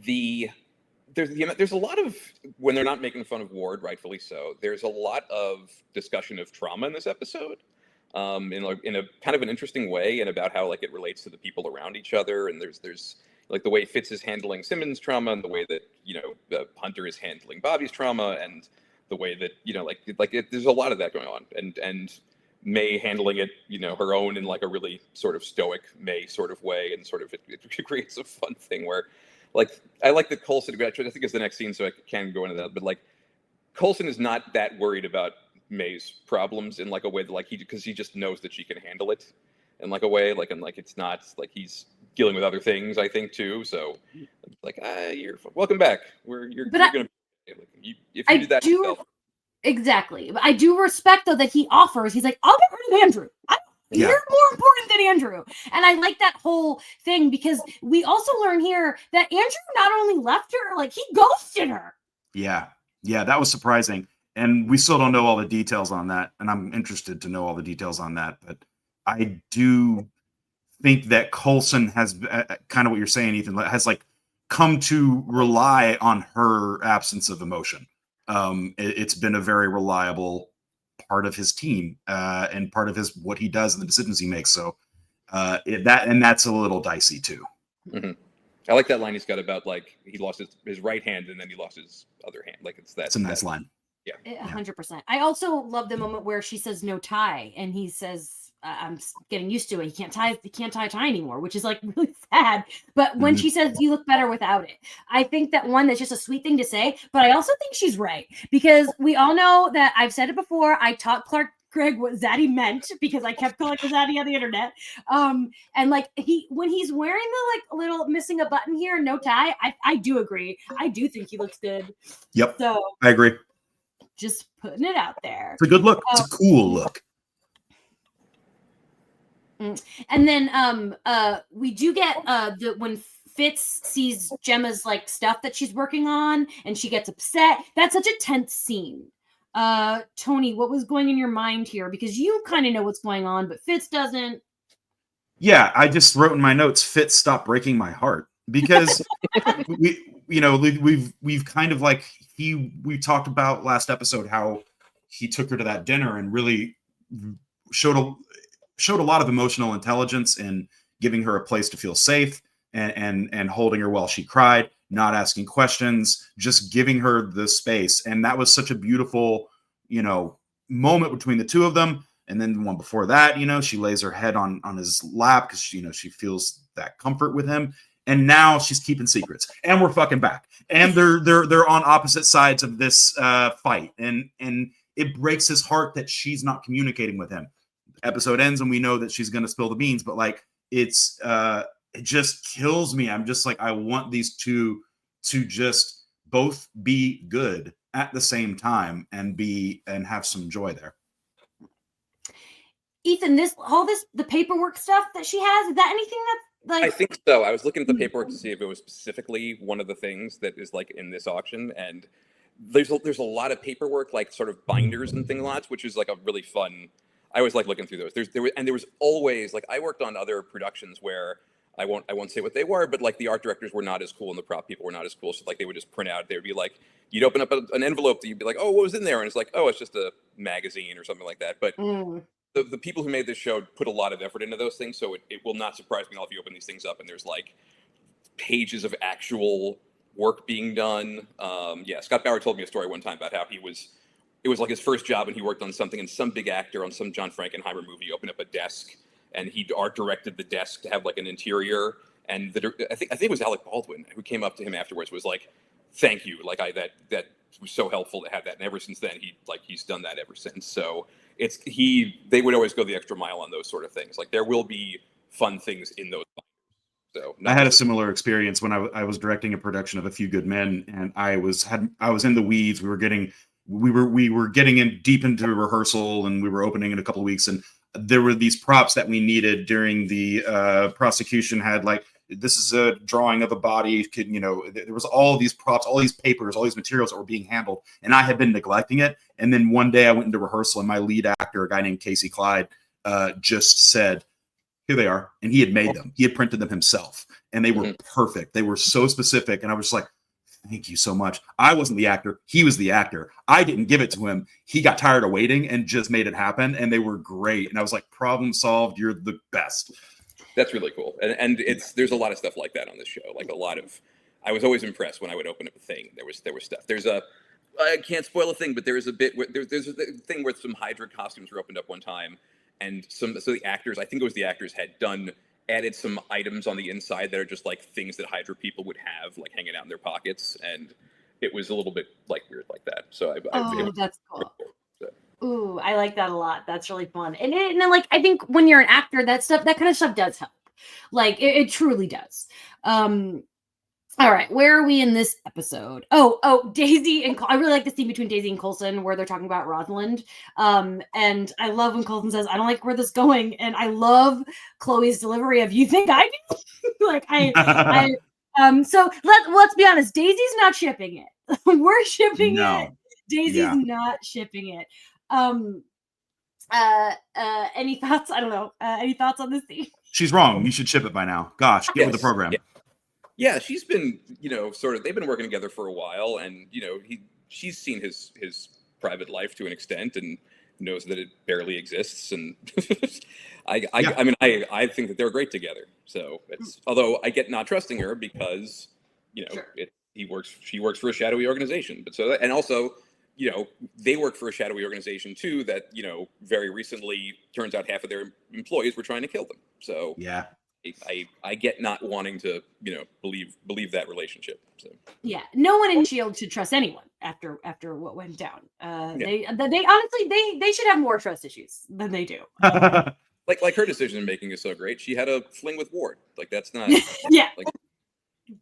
Speaker 3: there's a lot of, when they're not making fun of Ward, rightfully so, there's a lot of discussion of trauma in this episode, in a kind of an interesting way, and about how it relates to the people around each other. And there's the way Fitz is handling Simmons' trauma, and the way that Hunter is handling Bobby's trauma, and the way that there's a lot of that going on, and May handling it, her own, in a really sort of stoic May sort of way, and sort of it creates a fun thing where, I like that Coulson, I think it's the next scene, so I can go into that, but Coulson is not that worried about May's problems in a way that because he just knows that she can handle it in a way, and it's not he's dealing with other things, I think, too. So you're welcome back. You're gonna if you do that yourself.
Speaker 1: Exactly. But I do respect, though, that he offers. He's like, I'll get rid of Andrew. You're more important than Andrew. And I like that whole thing, because we also learn here that Andrew not only left her, he ghosted her.
Speaker 2: Yeah, that was surprising. And we still don't know all the details on that. And I'm interested to know all the details on that. But I do think that Coulson has, kind of what you're saying, Ethan, has come to rely on her absence of emotion. It's been a very reliable part of his team, and part of what he does and the decisions he makes. So that's a little dicey too.
Speaker 3: Mm-hmm. I like that line he's got about he lost his right hand and then he lost his other hand. It's a
Speaker 2: nice line.
Speaker 3: Yeah,
Speaker 1: 100%. I also love the moment where she says no tie, and he says, I'm getting used to it. He can't tie a tie anymore, which is really sad. But when she says you look better without it, I think that that's just a sweet thing to say. But I also think she's right, because we all know that I've said it before. I taught Greg what Zaddy meant, because I kept calling him Zaddy on the internet. And when he's wearing the little missing a button here and no tie, I do agree. I do think he looks good.
Speaker 2: Yep.
Speaker 1: So
Speaker 2: I agree.
Speaker 1: Just putting it out there.
Speaker 2: It's a good look. It's a cool look. And
Speaker 1: then we do get when Fitz sees Gemma's like stuff that she's working on, and she gets upset. That's such a tense scene. Tony, what was going in your mind here? Because you kind of know what's going on, but Fitz doesn't.
Speaker 2: Yeah, I just wrote in my notes, Fitz, stop breaking my heart. Because we've kind of like we talked about last episode how he took her to that dinner and really showed a lot of emotional intelligence in giving her a place to feel safe and holding her while she cried, not asking questions, just giving her the space. And that was such a beautiful, moment between the two of them. And then the one before that, she lays her head on his lap because she feels that comfort with him. And now she's keeping secrets, and we're fucking back. And they're on opposite sides of this fight, and it breaks his heart that she's not communicating with him. Episode ends, and we know that she's going to spill the beans, but like it just kills me. I'm just like, I want these two to just both be good at the same time and have some joy there.
Speaker 1: Ethan, the paperwork stuff that she has, is that anything that's like?
Speaker 3: I think so. I was looking at the paperwork to see if it was specifically one of the things that is like in this auction, and there's a lot of paperwork, like sort of binders and things lots, which is like a really fun. I always like looking through those. There was always, like, I worked on other productions where I won't say what they were, but like the art directors were not as cool and the prop people were not as cool. So like they would just print out. They would be like, you'd open up an envelope that you'd be like, oh, what was in there? And it's like, oh, it's just a magazine or something like that. But the people who made this show put a lot of effort into those things. So it will not surprise me at all if you open these things up and there's like pages of actual work being done. Scott Bauer told me a story one time about how it was like his first job and he worked on something, and some big actor on some John Frankenheimer movie opened up a desk and he art directed the desk to have like an interior. And I think it was Alec Baldwin who came up to him afterwards, was like, thank you. Like that was so helpful to have that. And ever since then, he's done that ever since. So they would always go the extra mile on those sort of things. Like there will be fun things in those. So
Speaker 2: I had a similar experience when I was directing a production of A Few Good Men, and I was in the weeds. We were getting in deep into rehearsal, and we were opening in a couple of weeks, and there were these props that we needed during the prosecution. Had like, this is a drawing of a body. There was all these props, all these papers, all these materials that were being handled, and I had been neglecting it. And then one day I went into rehearsal, and my lead actor, a guy named Casey Clyde, just said, here they are. And he had made them. He had printed them himself, and they were perfect. They were so specific. And I was just like, thank you so much. I wasn't the actor. He was the actor. I didn't give it to him. He got tired of waiting and just made it happen. And they were great. And I was like, problem solved. You're the best.
Speaker 3: That's really cool. And there's a lot of stuff like that on this show. Like I was always impressed when I would open up a thing. There was stuff. I can't spoil a thing, but there is a bit where there's a thing where some Hydra costumes were opened up one time. And so the actors, I think it was the actors, had added some items on the inside that are just like things that Hydra people would have like hanging out in their pockets, and it was a little bit like weird like that. So
Speaker 1: that's cool. Ooh, I like that a lot. That's really fun. And then like I think when you're an actor, that kind of stuff does help. Like it truly does. All right, where are we in this episode? Oh, Daisy and I really like the scene between Daisy and Coulson where they're talking about Rosalind. And I love when Coulson says, "I don't like where this is going," and I love Chloe's delivery of "You think I do?" Like So let's be honest, Daisy's not shipping it. We're shipping it. Daisy's not shipping it. Any thoughts? I don't know. Any thoughts on this scene?
Speaker 2: She's wrong. You should ship it by now. Gosh, get with the program.
Speaker 3: Yeah, she's been, they've been working together for a while, and she's seen his private life to an extent and knows that it barely exists. And I think that they're great together. So although I get not trusting her because she works for a shadowy organization, and also they work for a shadowy organization too that very recently turns out half of their employees were trying to kill them. So
Speaker 2: yeah.
Speaker 3: I get not wanting to, believe that relationship. So
Speaker 1: yeah, no one in S.H.I.E.L.D. should trust anyone after what went down. They honestly they should have more trust issues than they do.
Speaker 3: Like her decision making is so great. She had a fling with Ward. Like that's not.
Speaker 1: Yeah.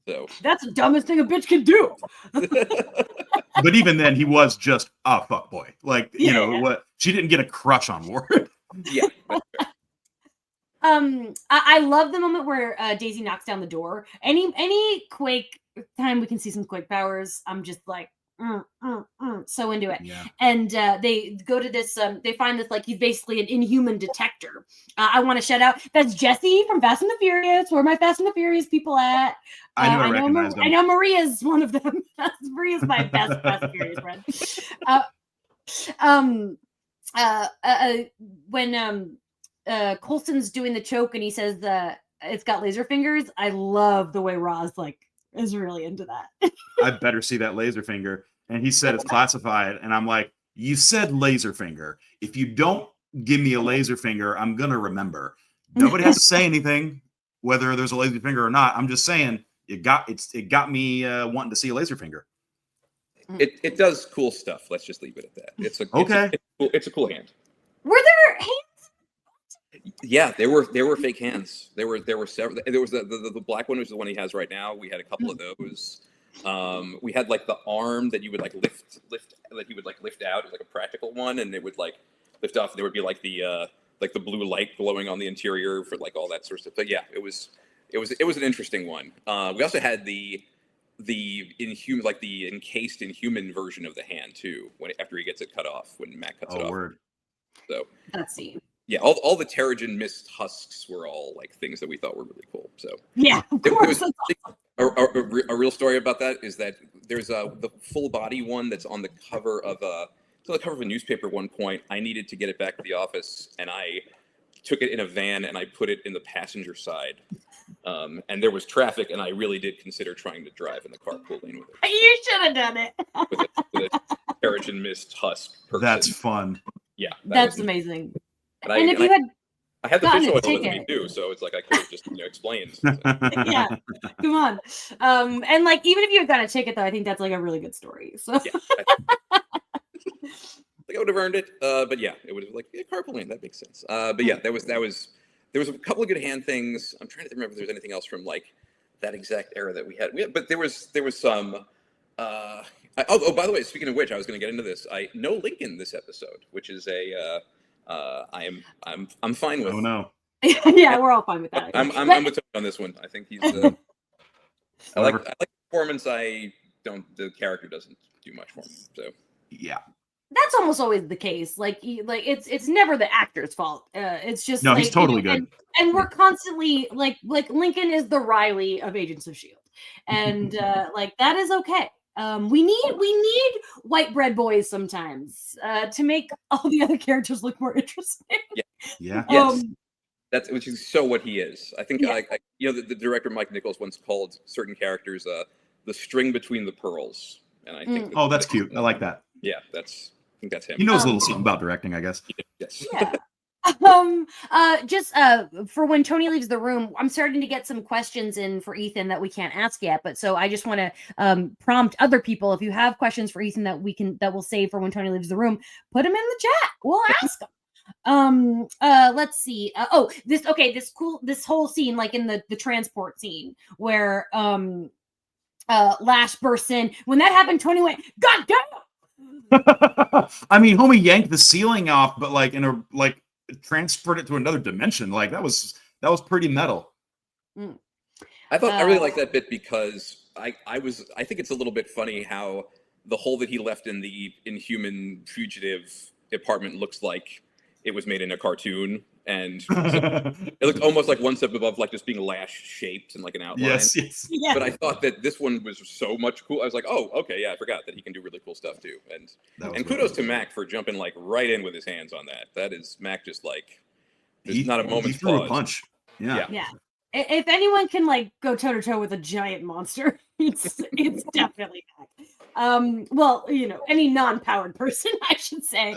Speaker 3: So
Speaker 1: that's the dumbest thing a bitch can do.
Speaker 2: But even then, he was just a fuckboy. Like what? She didn't get a crush on Ward.
Speaker 3: Yeah. That's fair.
Speaker 1: I love the moment where Daisy knocks down the door. Any Quake time we can see some Quake powers, I'm just like so into it.
Speaker 2: Yeah.
Speaker 1: And they go to this. They find this, like, he's basically an inhuman detector. I want to shout out, that's Jesse from Fast and the Furious. Where are my Fast and the Furious people at?
Speaker 2: I recognize them.
Speaker 1: I know Maria's one of them. Maria's my best Fast and Furious friend. When Coulson's doing the choke and he says it's got laser fingers, I love the way Roz like is really into that.
Speaker 2: I better see that laser finger. And he said it's classified, and I'm like, you said laser finger. If you don't give me a laser finger, I'm gonna remember. Nobody has to say anything whether there's a laser finger or not. I'm just saying it got me wanting to see a laser finger.
Speaker 3: It does cool stuff. Let's just leave it at that. It's a cool hand.
Speaker 1: Were there hands?
Speaker 3: Yeah, there were fake hands. There were several. There was the black one, which is the one he has right now. We had a couple of those. We had like the arm that you would like lift that he would like lift out. It was like a practical one, and it would like lift off. There would be like the blue light glowing on the interior for like all that sort of stuff. But yeah, it was an interesting one. We also had the inhuman, like the encased inhuman version of the hand too. After he gets it cut off, when Mac cuts it off.
Speaker 2: Word.
Speaker 3: So
Speaker 1: let's see.
Speaker 3: Yeah, all the Terrigen Mist husks were all like things that we thought were really cool. So
Speaker 1: yeah, of course.
Speaker 3: A real story about that is that there's the full body one that's on the cover of a newspaper. At one point, I needed to get it back to the office, and I took it in a van and I put it in the passenger side. And there was traffic, and I really did consider trying to drive in the carpool lane with it.
Speaker 1: You should have done it.
Speaker 3: with a Terrigen Mist husk person.
Speaker 2: That's fun.
Speaker 3: Yeah,
Speaker 1: that's amazing.
Speaker 3: And
Speaker 1: if you had
Speaker 3: I had the fish oil with me too, so it's like I could have just explained.
Speaker 1: Yeah, come on. And like even if you had gotten a ticket, though, I think that's like a really good story. So
Speaker 3: yeah, like I would have earned it. But yeah, it would have like carpooling. That makes sense. But yeah, there was a couple of good hand things. I'm trying to remember if there's anything else from like that exact era that we had. But there was some. By the way, speaking of which, I was going to get into this. No Lincoln this episode, which is I'm fine with.
Speaker 2: Oh no.
Speaker 1: Yeah, we're all fine with that.
Speaker 3: I'm with Tony on this one. I think he's. I like the performance. The character doesn't do much for me. So
Speaker 2: yeah.
Speaker 1: That's almost always the case. Like it's never the actor's fault. It's just
Speaker 2: no, he's totally good.
Speaker 1: And we're constantly like Lincoln is the Riley of Agents of S.H.I.E.L.D. And like that is okay. We need white bread boys sometimes to make all the other characters look more interesting.
Speaker 2: Yeah.
Speaker 3: Yes. That's which is so what he is. I think the director Mike Nichols once called certain characters the string between the pearls. And I think
Speaker 2: that's cute. I like that.
Speaker 3: Yeah, I think that's him.
Speaker 2: He knows a little something about directing, I guess.
Speaker 3: Yes.
Speaker 1: Yeah. Just for when Tony leaves the room, I'm starting to get some questions in for Ethan that we can't ask yet. But so I just want to prompt other people, if you have questions for Ethan that we'll save for when Tony leaves the room, put them in the chat. We'll ask them. Let's see. This whole scene, like in the transport scene where Lash bursts in. When that happened, Tony went, God damn!
Speaker 2: I mean, homie yanked the ceiling off, but like transferred it to another dimension. Like that was pretty metal.
Speaker 3: I thought I really liked that bit because I think it's a little bit funny how the hole that he left in the Inhuman fugitive apartment looks like it was made in a cartoon, and so it looked almost like one step above like just being Lash shaped and like an outline.
Speaker 2: Yes.
Speaker 1: Yeah.
Speaker 3: But I thought that this one was so much cool. I was like, oh, okay, yeah, I forgot that he can do really cool stuff too. And kudos to Mac for jumping like right in with his hands on that. That is Mac just like there's not a moment's
Speaker 2: he threw
Speaker 3: pause.
Speaker 2: a punch. Yeah.
Speaker 1: If anyone can like go toe to toe with a giant monster, it's definitely Mac. Well, any non-powered person, I should say.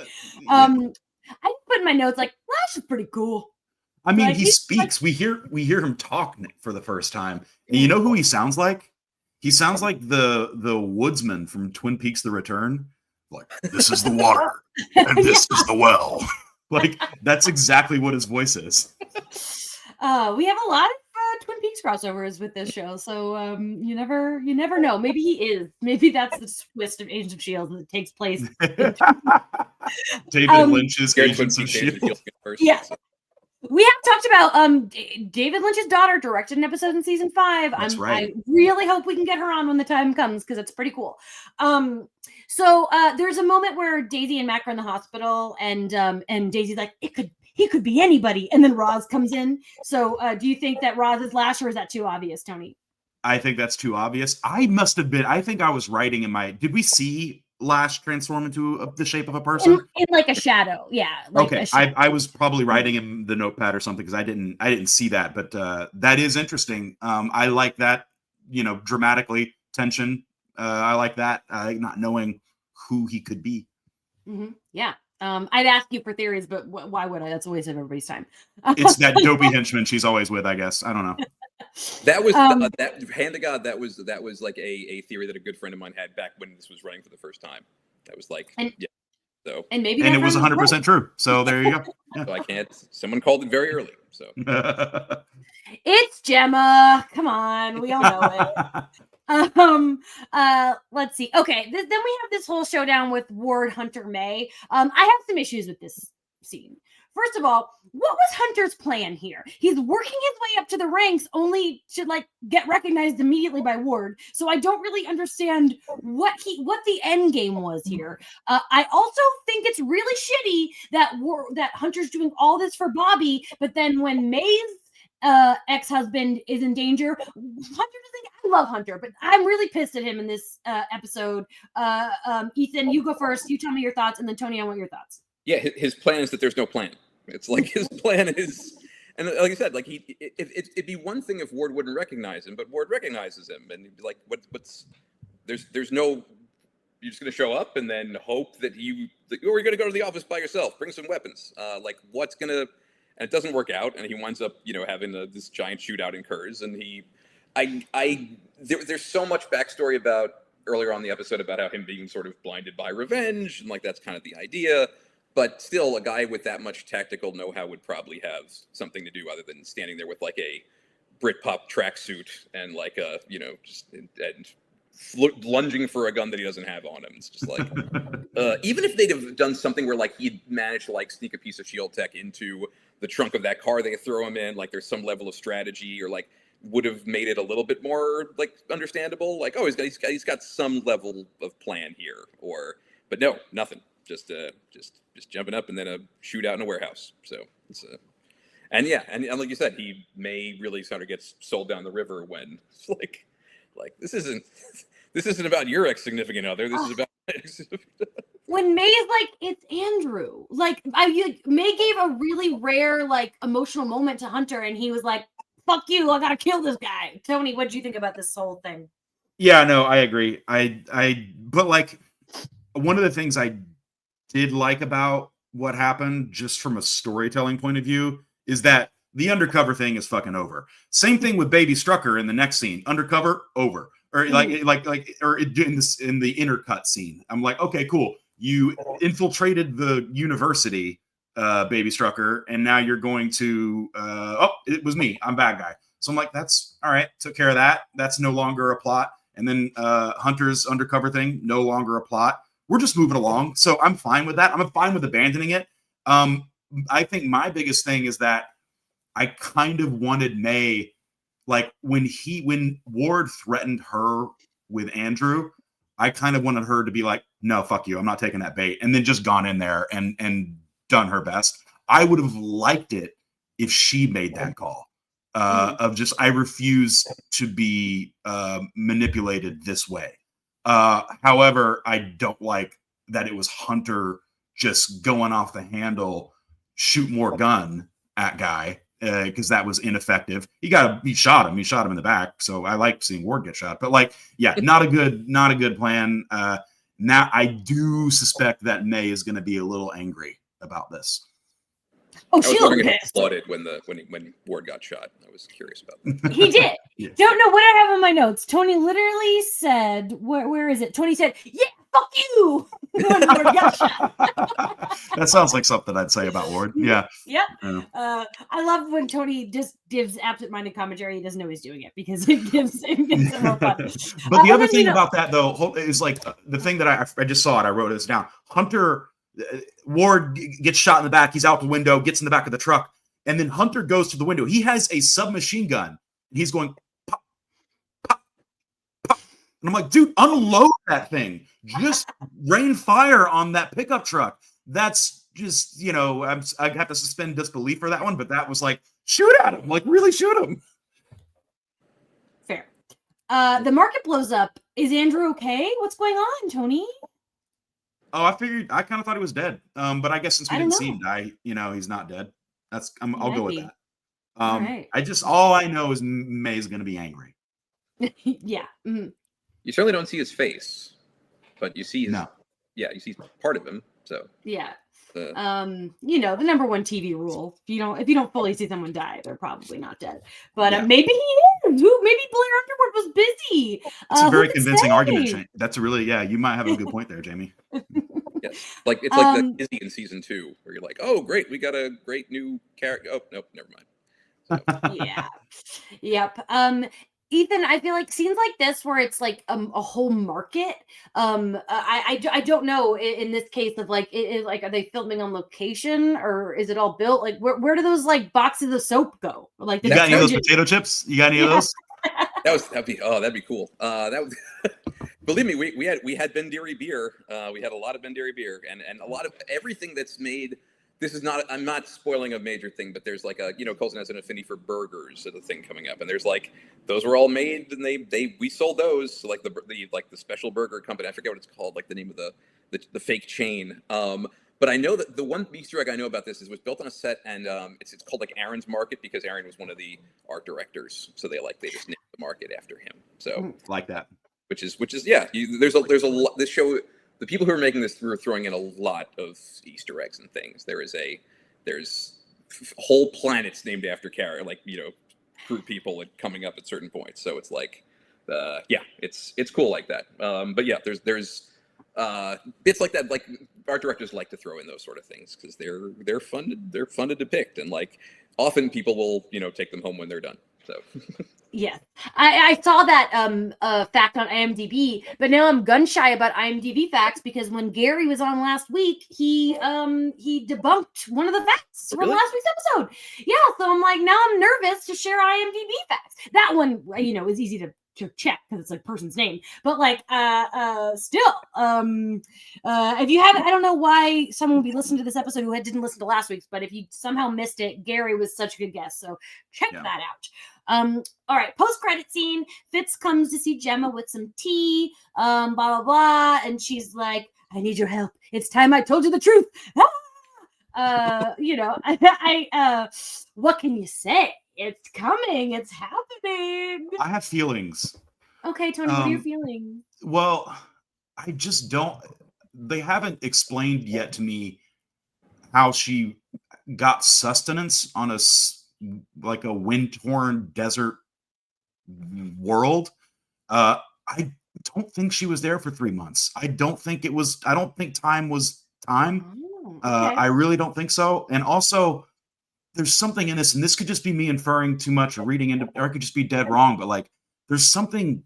Speaker 1: I put in my notes like Lash is pretty cool.
Speaker 2: I mean, he speaks. We hear him talk for the first time. And you know who he sounds like? He sounds like the woodsman from Twin Peaks: The Return. Like, this is the water, and this is the well. Like, that's exactly what his voice is.
Speaker 1: We have a lot of Twin Peaks crossovers with this show, so you never know. Maybe he is. Maybe that's the twist of Agents of S.H.I.E.L.D. that takes place.
Speaker 2: David Lynch's Agents of S.H.I.E.L.D.
Speaker 1: Yeah. We have talked about David Lynch's daughter directed an episode in season 5.
Speaker 2: That's right.
Speaker 1: I really hope we can get her on when the time comes because it's pretty cool. So there's a moment where Daisy and Mac are in the hospital, and Daisy's like, he could be anybody, and then Roz comes in. So do you think that Roz is Lash, or is that too obvious, Tony?
Speaker 2: I think that's too obvious. I think I was writing in my. Did we see Lash transform into the shape of a person?
Speaker 1: In like a shadow, yeah. Like
Speaker 2: okay, I was probably writing in the notepad or something because I didn't see that, but that is interesting. I like that, dramatically tension. I like that. Not knowing who he could be.
Speaker 1: Mm-hmm. Yeah. I'd ask you for theories, but why would I? That's a waste of everybody's time.
Speaker 2: It's that dopey henchman she's always with, I guess. I don't know.
Speaker 3: That was that hand to God. That was like a theory that a good friend of mine had back when this was running for the first time. That was like, yeah. So
Speaker 1: and maybe
Speaker 2: it was 100% true. So there you go. Yeah.
Speaker 3: So I can't. Someone called it very early. So
Speaker 1: it's Gemma. Come on, we all know it. Let's see. Okay, then we have this whole showdown with Ward, Hunter, May. I have some issues with this scene. First of all, what was Hunter's plan here? He's working his way up to the ranks only to get recognized immediately by Ward. So I don't really understand what the end game was here. I also think it's really shitty that Hunter's doing all this for Bobby, but then when May's ex-husband is in danger, Hunter doesn't. I love Hunter, but I'm really pissed at him in this episode. Ethan, you go first. You tell me your thoughts, and then Tony, I want your thoughts.
Speaker 3: Yeah, his plan is that there's no plan. It's like his plan is, and like I said, like it'd be one thing if Ward wouldn't recognize him, but Ward recognizes him, and he'd be like, what's there's no, you're just gonna show up and then hope that you're gonna go to the office by yourself, bring some weapons, what's gonna, and it doesn't work out, and he winds up having this giant shootout in Kurz, and there's so much backstory about earlier on in the episode about how him being sort of blinded by revenge, and that's kind of the idea. But still, a guy with that much tactical know-how would probably have something to do other than standing there with a Britpop tracksuit and lunging for a gun that he doesn't have on him. It's just even if they'd have done something where he'd managed to sneak a piece of shield tech into the trunk of that car they throw him in, there's some level of strategy, or would have made it a little bit more understandable. He's got some level of plan here, but no, nothing. Just jumping up and then a shootout in a warehouse. So it's and like you said, he may really sort of get sold down the river when it's this isn't about your ex-significant other. This is about
Speaker 1: when May is it's Andrew. May gave a really rare emotional moment to Hunter, and he was like, "Fuck you! I gotta kill this guy." Tony, what did you think about this whole thing?
Speaker 2: Yeah, no, I agree. But one of the things I did like about what happened, just from a storytelling point of view, is that the undercover thing is fucking over. Same thing with Baby Strucker in the next scene. Undercover, over. Or in the intercut scene. I'm like, okay, cool. You infiltrated the university, Baby Strucker, and now you're going to it was me. I'm bad guy. So I'm like, that's all right, took care of that. That's no longer a plot. And then Hunter's undercover thing, no longer a plot. We're just moving along. So I'm fine with that. I'm fine with abandoning it. I think my biggest thing is that I kind of wanted May, when Ward threatened her with Andrew, I kind of wanted her to be like, no, fuck you. I'm not taking that bait. And then just gone in there and done her best. I would have liked it if she made that call of just, I refuse to be manipulated this way. However, I don't like that it was Hunter just going off the handle, shoot more gun at guy, because that was ineffective. He shot him in the back. So I like seeing Ward get shot, but not a good plan. Now I do suspect that May is going to be a little angry about this.
Speaker 1: Oh, she looked
Speaker 3: pissed. Applauded when Ward got shot. I was curious about that.
Speaker 1: He did. Yeah. Don't know what I have in my notes. Tony literally said, "Where is it?" Tony said, "Yeah, fuck you." When Ward got shot.
Speaker 2: That sounds like something I'd say about Ward. Yeah.
Speaker 1: Yep. Yeah. I love when Tony just gives absent-minded commentary. He doesn't know he's doing it because it gives him more fun.
Speaker 2: But the other thing about that though is the thing that I just saw it. I wrote this down. Ward gets shot in the back. He's out the window, gets in the back of the truck. And then Hunter goes to the window. He has a submachine gun. And he's going, pop, pop, pop. And I'm like, dude, unload that thing. Just rain fire on that pickup truck. That's just, I have to suspend disbelief for that one. But that was like, shoot at him. Like, really shoot him.
Speaker 1: Fair. The market blows up. Is Andrew okay? What's going on, Tony?
Speaker 2: Oh, I kind of thought he was dead. But I guess since we didn't see him die, he's not dead. I'll go with that.
Speaker 1: Right.
Speaker 2: All I know is May's going to be angry.
Speaker 1: Yeah. Mm-hmm.
Speaker 3: You certainly don't see his face, but you see you see part of him. So
Speaker 1: yeah. The number one TV rule: if you don't fully see someone die, they're probably not dead. But maybe he is. Maybe Blair Underwood was busy.
Speaker 2: It's a very convincing argument. That's you might have a good point there, Jamie.
Speaker 3: Yes, like it's like the Izzy in season 2, where you're like, oh great, we got a great new character. Oh nope, never mind. So.
Speaker 1: Yeah. Yep. Ethan, I feel like scenes like this where it's like a whole market. I don't know in this case of like like, are they filming on location or is it all built? Like where do those like boxes of soap go? Like
Speaker 2: you got any of those potato chips? You got any of those?
Speaker 3: That'd be cool. That was believe me, we had Ben Deary beer. We had a lot of Ben Deary beer and a lot of everything that's made. This is not. I'm not spoiling a major thing, but there's like Colson has an affinity for burgers, so the thing coming up, and there's like those were all made, and we sold those, so like the special burger company. I forget what it's called, like the name of the fake chain. But I know that the one Easter egg I know about this is it was built on a set, and it's called like Aaron's Market because Aaron was one of the art directors, so they just named the market after him. So
Speaker 2: like that,
Speaker 3: which is there's a lot. This show. The people who are making this were throwing in a lot of Easter eggs and things. There's whole planets named after crew people coming up at certain points. So it's like, it's cool like that. But yeah, there's bits like that. Like art directors like to throw in those sort of things because they're fun to depict, and like often people will take them home when they're done. So.
Speaker 1: Yeah, I saw that fact on IMDb, but now I'm gun shy about IMDb facts because when Gary was on last week, he debunked one of the facts from last week's episode. Yeah, so I'm like, now I'm nervous to share IMDb facts. That one, is easy to check because it's like person's name, but like still if you haven't, I don't know why someone would be listening to this episode who didn't listen to last week's, but if you somehow missed it, Gary was such a good guest, so check that out. All right, post-credit scene, Fitz comes to see Gemma with some tea, blah blah blah, and she's like, I need your help, it's time I told you the truth. What can you say? It's coming. It's happening.
Speaker 2: I have feelings.
Speaker 1: Okay, Tony, what are your feelings?
Speaker 2: Well, I just don't. They haven't explained yet to me how she got sustenance on a wind-torn desert world. I don't think she was there for 3 months. I don't think time was time.
Speaker 1: Oh, okay.
Speaker 2: I really don't think so. And also, there's something in this, and this could just be me inferring too much or reading into, or I could just be dead wrong, but like there's something,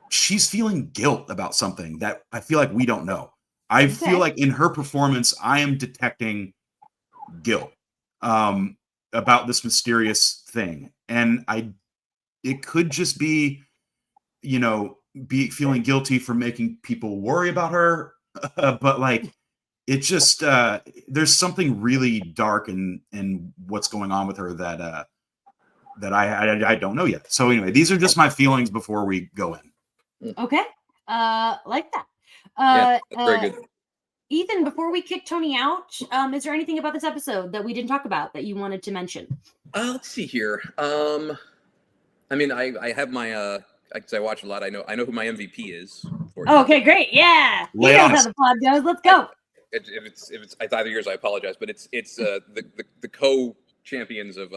Speaker 2: she's feeling guilt about something that I feel like we don't know. I feel like in her performance, I am detecting guilt about this mysterious thing. And it could just be, feeling guilty for making people worry about her. But like, it just there's something really dark in what's going on with her that I don't know yet. So anyway, these are just my feelings before we go in.
Speaker 1: Okay, like that.
Speaker 3: Yeah, very good.
Speaker 1: Ethan, before we kick Tony out, is there anything about this episode that we didn't talk about that you wanted to mention?
Speaker 3: Let's see here. I mean, I have my because I watch a lot. I know who my MVP is.
Speaker 1: Okay, great. Yeah, he knows how the pod goes. Let's go.
Speaker 3: If it's either yours, I apologize, but it's the co-champions of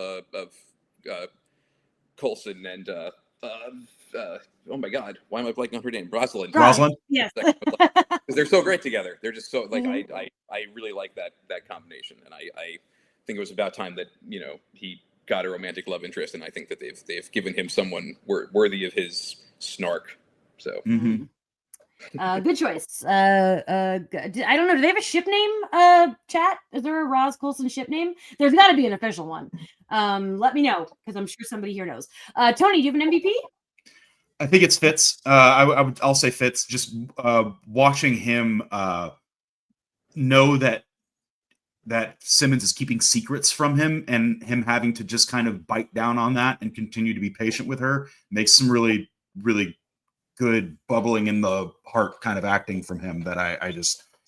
Speaker 3: Coulson and oh my God, why am I blanking on her name? Rosalind.
Speaker 1: Yes,
Speaker 3: because they're so great together. They're just so like I really like that combination, and I think it was about time that he got a romantic love interest, and I think that they've given him someone worthy of his snark. So.
Speaker 2: Mm-hmm.
Speaker 1: Good choice. I don't know. Do they have a ship name? Chat. Is there a Roz Coulson ship name? There's got to be an official one. Let me know because I'm sure somebody here knows. Tony, do you have an MVP?
Speaker 2: I think it's Fitz. I'll say Fitz. Just watching him know that Simmons is keeping secrets from him, and him having to just kind of bite down on that and continue to be patient with her makes some really, really good bubbling in the heart kind of acting from him that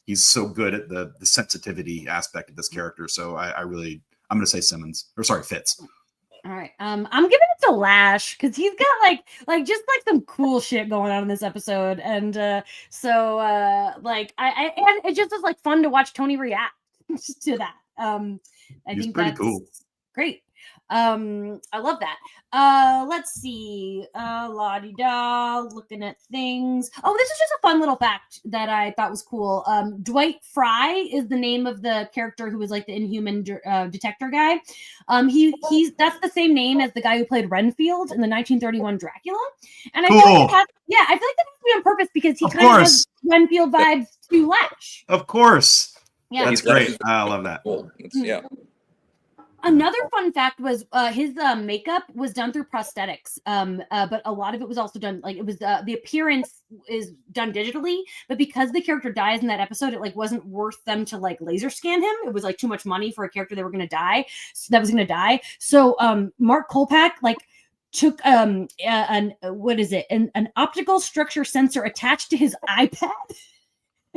Speaker 2: he's so good at the sensitivity aspect of this character. So I'm going to say Fitz.
Speaker 1: All right. I'm giving it to Lash because he's got like some cool shit going on in this episode. And so and it just was like fun to watch Tony react to that. I think
Speaker 2: pretty
Speaker 1: that's
Speaker 2: cool.
Speaker 1: Great. I love that. Let's see. La-di-da, looking at things. Oh, this is just a fun little fact that I thought was cool. Dwight Fry is the name of the character who was like the Inhuman detector guy. That's the same name as the guy who played Renfield in the 1931 Dracula. And
Speaker 2: cool.
Speaker 1: I feel like that has to be on purpose because he kind of has Renfield vibes to Lash.
Speaker 2: Of course.
Speaker 1: Yeah.
Speaker 2: That's great. I love that.
Speaker 3: Cool. Yeah.
Speaker 1: Another fun fact was his makeup was done through prosthetics, but a lot of it was also done the appearance is done digitally. But because the character dies in that episode, it wasn't worth them to laser scan him. It was too much money for a character that was going to die. So Mark Kolpak took an optical structure sensor attached to his iPad.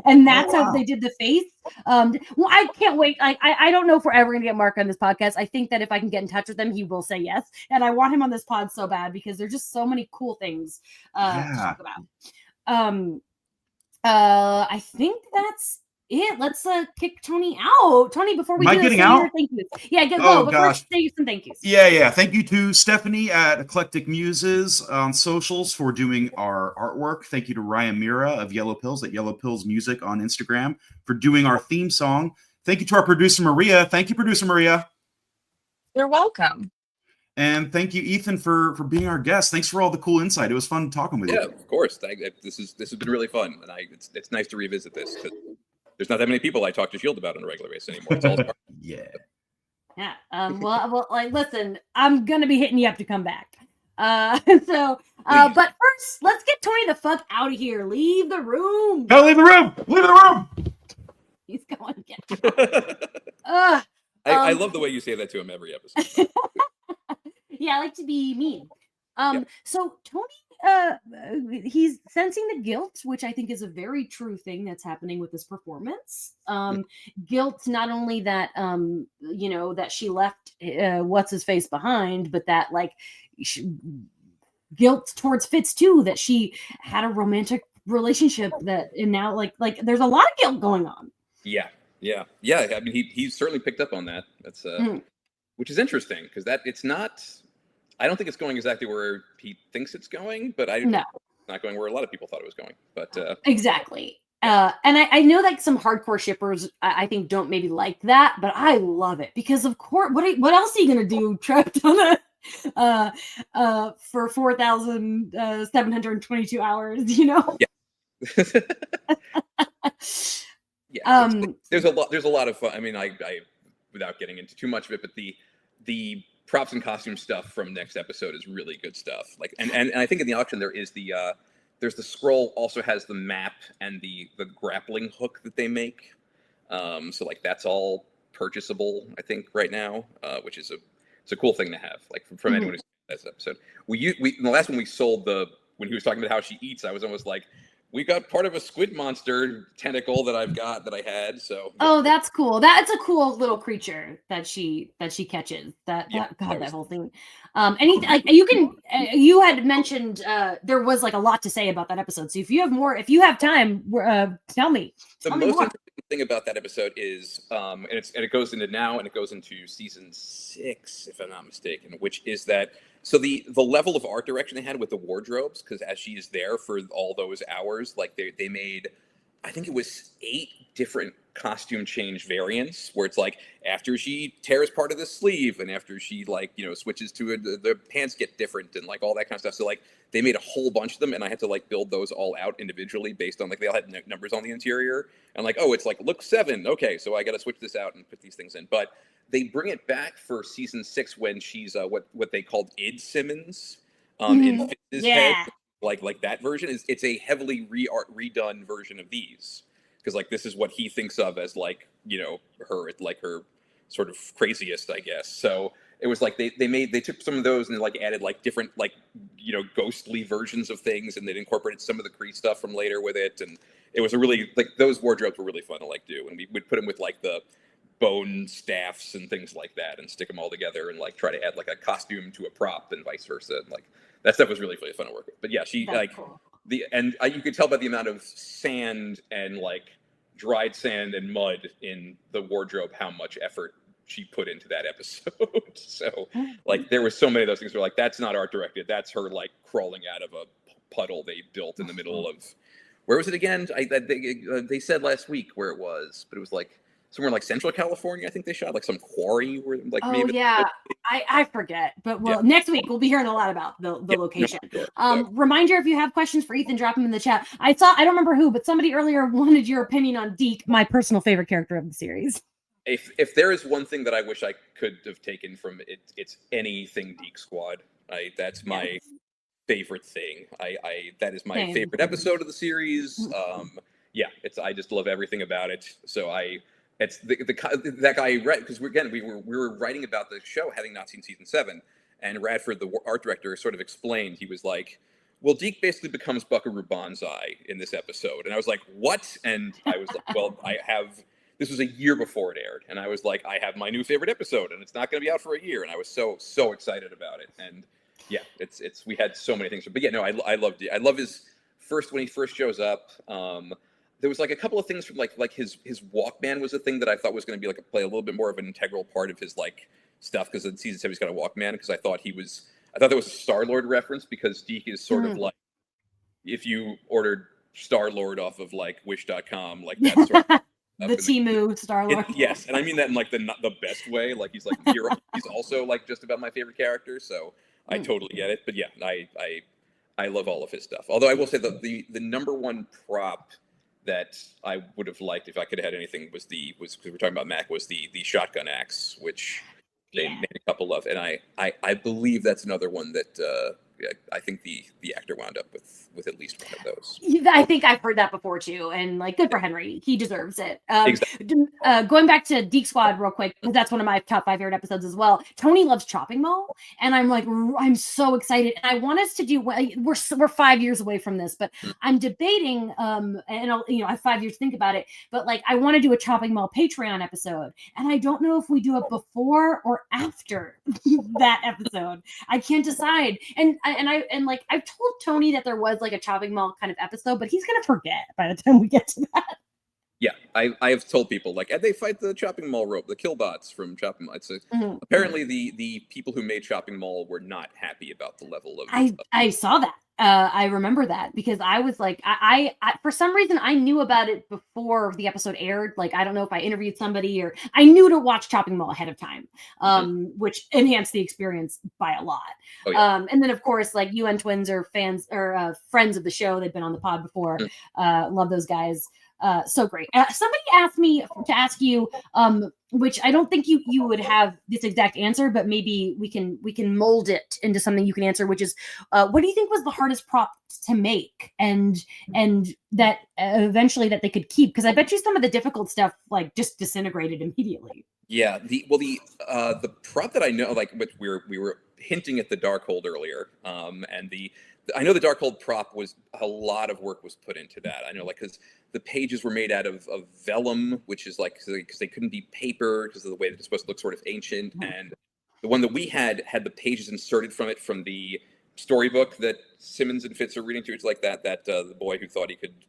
Speaker 1: And that's how they did the face. Well, I can't wait. I don't know if we're ever going to get Mark on this podcast. I think that if I can get in touch with him, he will say yes. And I want him on this pod so bad because there's just so many cool things to talk about. I think that's it. Let's kick Tony out. Tony, before we do this, thank you. Yeah, go. But first, say some thank yous.
Speaker 2: Yeah. Thank you to Stephanie at Eclectic Muses on socials for doing our artwork. Thank you to Ryan Miera of Yellow Pills at Yellow Pills Music on Instagram for doing our theme song. Thank you to our producer Maria. Thank you, producer Maria.
Speaker 4: You're welcome.
Speaker 2: And thank you, Ethan, for being our guest. Thanks for all the cool insight. It was fun talking with you.
Speaker 3: Yeah, of course. This has been really fun, and it's nice to revisit this because there's not that many people I talk to Shield about on a regular basis anymore. It's all
Speaker 2: Yeah.
Speaker 1: Well, listen, I'm gonna be hitting you up to come back. But first, let's get Tony the fuck out of here. Leave the room.
Speaker 2: No, leave the room. Leave the room.
Speaker 1: He's going again.
Speaker 3: I love the way you say that to him every episode.
Speaker 1: Yeah, I like to be mean. So Tony, he's sensing the guilt, which I think is a very true thing that's happening with this performance. Guilt, not only that, that she left what's his face behind, but that guilt towards Fitz too, that she had a romantic relationship and now there's a lot of guilt going on.
Speaker 3: Yeah. I mean, he certainly picked up on that. That's which is interesting because it's not. I don't think it's going exactly where he thinks it's going, but it's not going where a lot of people thought it was going. But
Speaker 1: exactly. And I know some hardcore shippers I think don't maybe like that, but I love it because of course, what else are you gonna do trapped on for 4,722 hours?
Speaker 3: Yeah. Yeah. There's a lot of fun. I mean, I without getting into too much of it, but the props and costume stuff from next episode is really good stuff. And I think in the auction there's the scroll also has the map and the grappling hook that they make. So that's all purchasable, I think, right now, which is it's a cool thing to have. From anyone who's seen this episode, we in the last one we sold when he was talking about how she eats, I was almost like, we got part of a squid monster tentacle that I had. So
Speaker 1: that's cool. That's a cool little creature that she catches. That whole thing. You had mentioned there was a lot to say about that episode. So if you have time, tell me.
Speaker 3: The most interesting thing about that episode is, and it goes into now and it goes into season 6, if I'm not mistaken, which is that. So the level of art direction they had with the wardrobes, because as she is there for all those hours, they made I think it was 8 different costume change variants where it's like after she tears part of the sleeve and after she like, you know, switches to it, the pants get different and like all that kind of stuff. So like they made a whole bunch of them and I had to like build those all out individually based on like they all had numbers on the interior and like, oh, it's like look 7. Okay, so I got to switch this out and put these things in. But they bring it back for season 6 when she's what they called Id Simmons in Fitz's head. Like that version is it's a heavily redone version of these because like this is what he thinks of as like, you know, her sort of craziest, I guess. So it was like they took some of those and like added like different like, you know, ghostly versions of things and they incorporated some of the Kree stuff from later with it, and it was a really like those wardrobes were really fun to like do, and we would put them with like the bone staffs and things like that and stick them all together and like try to add like a costume to a prop and vice versa, and like that stuff was really fun to work with. But yeah, she That's like cool. You could tell by the amount of sand and like dried sand and mud in the wardrobe how much effort she put into that episode. So like there were so many of those things where like that's not art directed, that's her like crawling out of a puddle they built in the middle of, where was it again? They said last week where it was, but it was like somewhere in like Central California. I think they shot like some quarry where like
Speaker 1: I forget, but next week we'll be hearing a lot about the location. Reminder, if you have questions for Ethan, drop them in the chat. I don't remember who, but somebody earlier wanted your opinion on Deke, my personal favorite character of the series.
Speaker 3: If there is one thing that I wish I could have taken from it, it's anything Deke Squad. That's my favorite thing. That is my favorite episode of the series. I just love everything about it. So it's that guy, because we were writing about the show having not seen season 7, and Radford, the art director, sort of explained, he was like, well, Deke basically becomes Buckaroo Banzai in this episode. And I was like, what? And I was like, well, this was a year before it aired. And I was like, I have my new favorite episode and it's not going to be out for a year. And I was so excited about it. And yeah, we had so many things. But yeah, no, I loved it. I love when he first shows up. There was like a couple of things from like his Walkman was a thing that I thought was going to be like play a little bit more of an integral part of his like stuff, because in season 7 he's got a Walkman, because I thought there was a Star-Lord reference, because Deke is sort of like if you ordered Star-Lord off of like wish.com, like that sort of
Speaker 1: the Temu Star-Lord.
Speaker 3: Yes, and I mean that in like the best way. Like he's like Miera. He's also like just about my favorite character, so I totally get it. But yeah, I love all of his stuff. Although I will say the number one prop that I would have liked if I could have had anything was because we're talking about Mac, was the shotgun axe, which they made a couple of, and I believe that's another one that I think the actor wound up with at least one of those.
Speaker 1: I think I've heard that before too, and like good for Henry, he deserves it.
Speaker 3: Exactly.
Speaker 1: Going back to Deke Squad real quick, because that's one of my top 5 favorite episodes as well. Tony loves Chopping Mall, and I'm so excited, and I want us to do. We're 5 years away from this, but I'm debating. And I have 5 years to think about it, but like I want to do a Chopping Mall Patreon episode, and I don't know if we do it before or after that episode. I can't decide, and I've told Tony that there was like a Chopping Mall kind of episode, but he's gonna forget by the time we get to that.
Speaker 3: Yeah, I have told people like they fight the Chopping Mall rope, the Killbots from Chopping Mall. Apparently the people who made Chopping Mall were not happy about the level of.
Speaker 1: I saw that. I remember that, because I was like, I for some reason I knew about it before the episode aired. Like, I don't know if I interviewed somebody, or I knew to watch Chopping Mall ahead of time, which enhanced the experience by a lot. Oh, yeah. And then of course, like UN Twins are fans or friends of the show. They've been on the pod before. Love those guys. So great. Somebody asked me to ask you, which I don't think you would have this exact answer, but maybe we can mold it into something you can answer, which is, what do you think was the hardest prop to make, and that eventually that they could keep? Because I bet you some of the difficult stuff like just disintegrated immediately.
Speaker 3: Yeah. The prop that I know, like we were hinting at the Darkhold earlier, and I know the Darkhold prop was a lot of work was put into that. I know, like, because the pages were made out of vellum, which is like, because they couldn't be paper because of the way that it's supposed to look sort of ancient. And the one that we had the pages inserted from the storybook that Simmons and Fitz are reading through. It's like that the boy who thought he could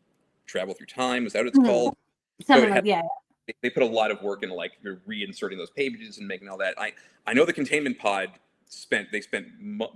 Speaker 3: travel through time. Is that what it's called? They put a lot of work into like reinserting those pages and making all that. I know the containment pod spent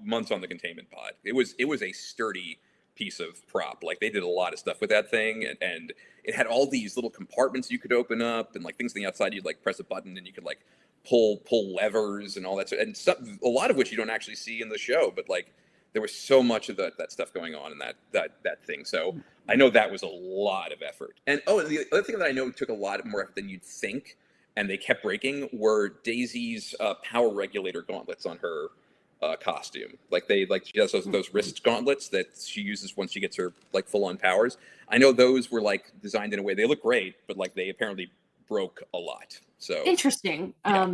Speaker 3: months on the containment pod. It was a sturdy piece of prop. Like they did a lot of stuff with that thing, and it had all these little compartments you could open up, and like things on the outside you'd like press a button and you could like pull levers and all that, and stuff, a lot of which you don't actually see in the show, but like there was so much of that stuff going on in that thing. So I know that was a lot of effort. And the other thing that I know took a lot more effort than you'd think, and they kept breaking, were Daisy's power regulator gauntlets on her costume. Like she has those wrist gauntlets that she uses once she gets her like full on powers. I know those were like designed in a way, they look great, but like they apparently broke a lot. So
Speaker 1: interesting.
Speaker 3: Yeah.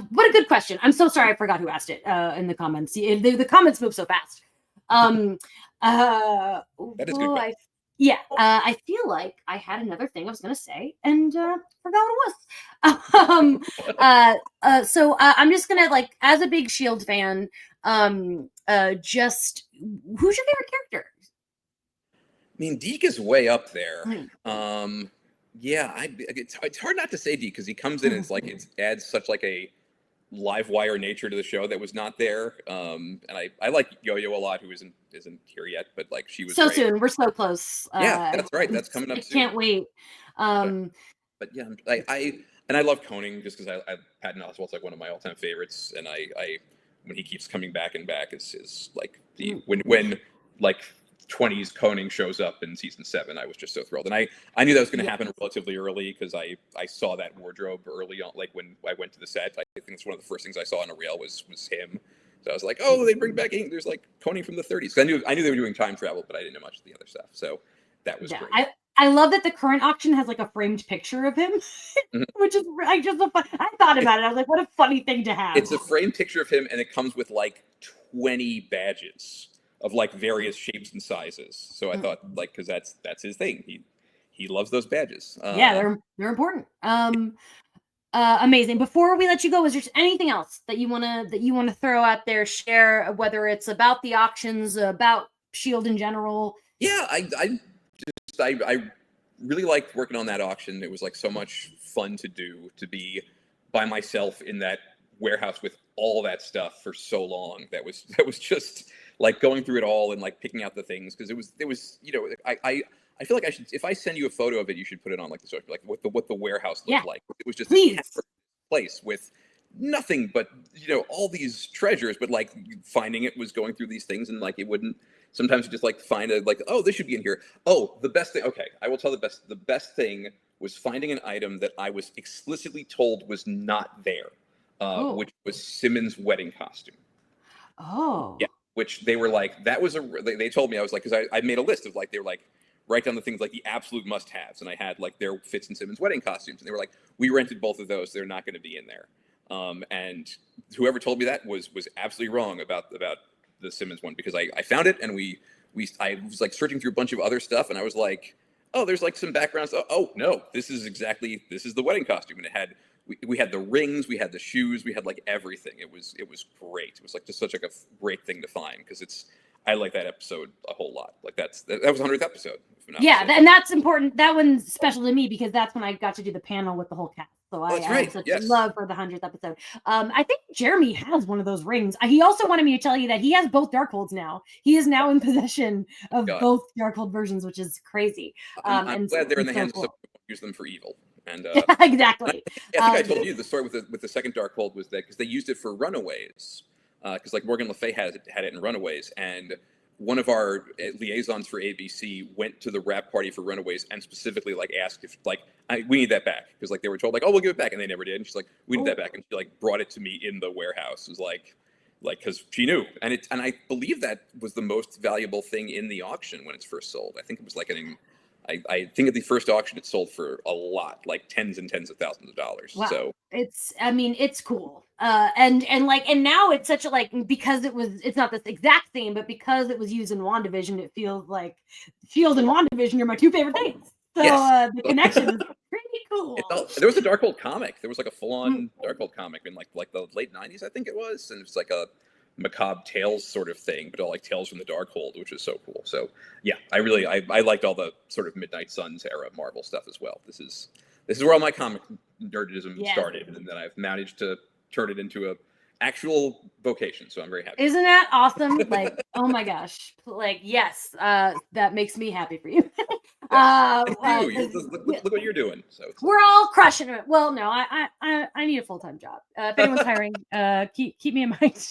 Speaker 1: What a good question. I'm so sorry I forgot who asked it in the comments. The comments move so fast.
Speaker 3: That is good question.
Speaker 1: I feel like I had another thing I was gonna say and forgot what it was. So I'm just gonna, like, as a big Shield fan, just who's your favorite character?
Speaker 3: I mean, Deke is way up there.
Speaker 1: Hmm.
Speaker 3: Yeah, it's hard not to say Deke because he comes in and it's like it adds such like a live wire nature to the show that was not there. And I like Yo-Yo a lot, who isn't here yet, but like she was
Speaker 1: so
Speaker 3: great.
Speaker 1: soon. We're so close.
Speaker 3: Yeah, that's right. That's coming up soon.
Speaker 1: Can't wait.
Speaker 3: But yeah, I love Koning just because I Patton Oswalt's like one of my all-time favorites, and I when he keeps coming back and back is like when like 20s Koning shows up in season 7, I was just so thrilled, and I knew that was going to happen relatively early because I saw that wardrobe early on, like when I went to the set. I think it's one of the first things I saw on a rail was him. So I was like, oh, they bring back there's like Koning from the 30s. I knew they were doing time travel, but I didn't know much of the other stuff. So that was great.
Speaker 1: I love that the current auction has like a framed picture of him, which is I thought about it. I was like, what a funny thing to have.
Speaker 3: It's a framed picture of him, and it comes with like 20 badges of like various shapes and sizes. So I thought, like, because that's his thing. He loves those badges.
Speaker 1: Yeah, they're important. Amazing. Before we let you go, is there anything else that you wanna throw out there, share, whether it's about the auctions, about Shield in general?
Speaker 3: Yeah, I really liked working on that auction. It was like so much fun to do, to be by myself in that warehouse with all that stuff for so long. That was just like going through it all and like picking out the things, because it was I feel like I should, if I send you a photo of it, you should put it on like the social, like what the warehouse looked like. It was just a place with nothing but all these treasures, but like finding it was going through these things, and like it wouldn't. Sometimes you just like find a like, oh, this should be in here. Oh, the best thing. Okay, I will tell the best thing was finding an item that I was explicitly told was not there, which was Simmons' wedding costume.
Speaker 1: Oh.
Speaker 3: Yeah, which they were like, that was they told me, I was like, because I made a list of like, they were like, write down the things like the absolute must-haves, and I had like their Fitz and Simmons wedding costumes, and they were like, we rented both of those, they're not going to be in there. And whoever told me that was absolutely wrong about the Simmons one, because I found it, and I was like searching through a bunch of other stuff, and I was like, oh, there's like some background stuff. Oh no, this is the wedding costume, and it had we had the rings, we had the shoes, we had like everything. It was great. It was like just such like a great thing to find, because I like that episode a whole lot. Like that was the 100th episode.
Speaker 1: And that's important. That one's special to me because that's when I got to do the panel with the whole cast. So I had such love for the 100th episode. I think Jeremy has one of those rings. He also wanted me to tell you that he has both Darkholds now. He is now in possession of both Darkhold versions, which is crazy.
Speaker 3: I'm glad they're in the hands of someone who use them for evil. And
Speaker 1: exactly.
Speaker 3: I think I told you the story with the second Darkhold was that because they used it for Runaways, because like Morgan Le Fay had it in Runaways, and one of our liaisons for ABC went to the wrap party for Runaways and specifically like asked if like we need that back, because like they were told like, oh, we'll give it back, and they never did. And she's like, we need that back, and she like brought it to me in the warehouse. It was like because she knew, and I believe that was the most valuable thing in the auction when it's first sold. I think it was like I think at the first auction it sold for a lot, like tens and tens of thousands of dollars.
Speaker 1: Wow.
Speaker 3: So
Speaker 1: it's cool. And now it's such a like, because it's not this exact theme, but because it was used in WandaVision, it feels like Shield and WandaVision are my two favorite things. So the connection is pretty cool.
Speaker 3: There was a Darkhold comic. There was like a full-on Darkhold comic in like the late 90s, I think it was, and it was like a macabre tales sort of thing, but all like tales from the Darkhold, which is so cool. So yeah, I liked all the sort of Midnight Suns era Marvel stuff as well. This is where all my comic nerdism started, and then I've managed to turn it into actual vocation. So I'm very happy.
Speaker 1: Isn't that awesome? Like, oh my gosh. Like, yes, that makes me happy for you.
Speaker 3: Look what you're doing. So
Speaker 1: we're all crushing it. Well, no, I need a full-time job. If anyone's hiring, keep me in mind.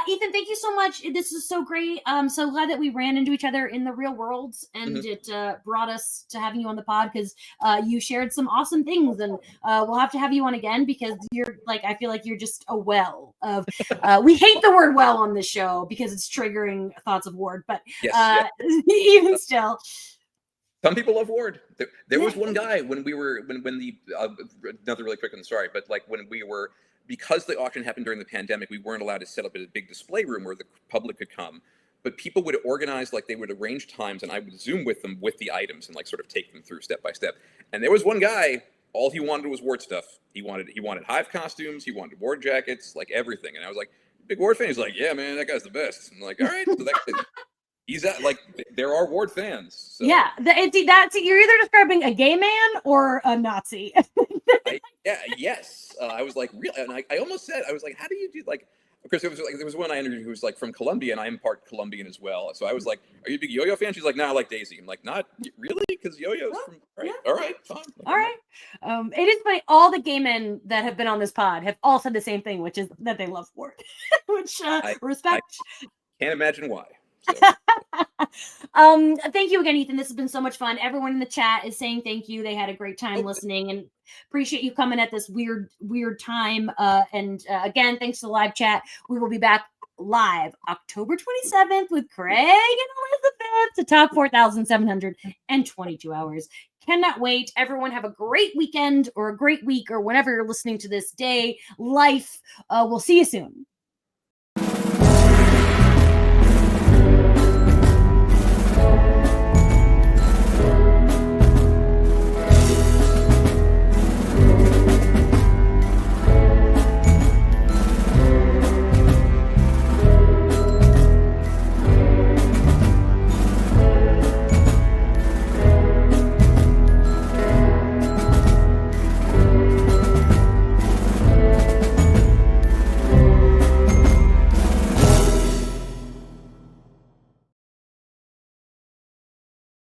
Speaker 1: Ethan, thank you so much. This is so great. I'm so glad that we ran into each other in the real world, and it brought us to having you on the pod because you shared some awesome things, and we'll have to have you on again because you're like, I feel like you're just a well of. We hate the word "well" on this show because it's triggering thoughts of Ward, but even still.
Speaker 3: Some people love Ward. There was one guy when the another really quick one, sorry, but like when we were, because the auction happened during the pandemic, we weren't allowed to set up a big display room where the public could come. But people would organize, like they would arrange times, and I would Zoom with them with the items and like sort of take them through step by step. And there was one guy, all he wanted was Ward stuff. He wanted Hive costumes, he wanted Ward jackets, like everything. And I was like, big Ward fan. He's like, yeah, man, that guy's the best. I'm like, all right, so that. He's like, there are Ward fans. So.
Speaker 1: Yeah, you're either describing a gay man or a Nazi.
Speaker 3: Yes. I was like, really, and I almost said, I was like, how do you do like? Because there was one I interviewed who was like from Colombia, and I am part Colombian as well. So I was like, are you a big Yo-Yo fan? She's like, no, I like Daisy. I'm like, not really, because Yo-Yo's from. All right, fine.
Speaker 1: All right. It is funny. All the gay men that have been on this pod have all said the same thing, which is that they love Ward, which respect.
Speaker 3: I can't imagine why. So.
Speaker 1: Thank you again, Ethan. This has been so much fun. Everyone in the chat is saying thank you. They had a great time listening, and appreciate you coming at this weird time. And again, thanks to the live chat. We will be back live October 27th with Craig and Elizabeth to talk 4,722 hours. Cannot wait. Everyone have a great weekend or a great week or whenever you're listening to this day. Life. We'll see you soon.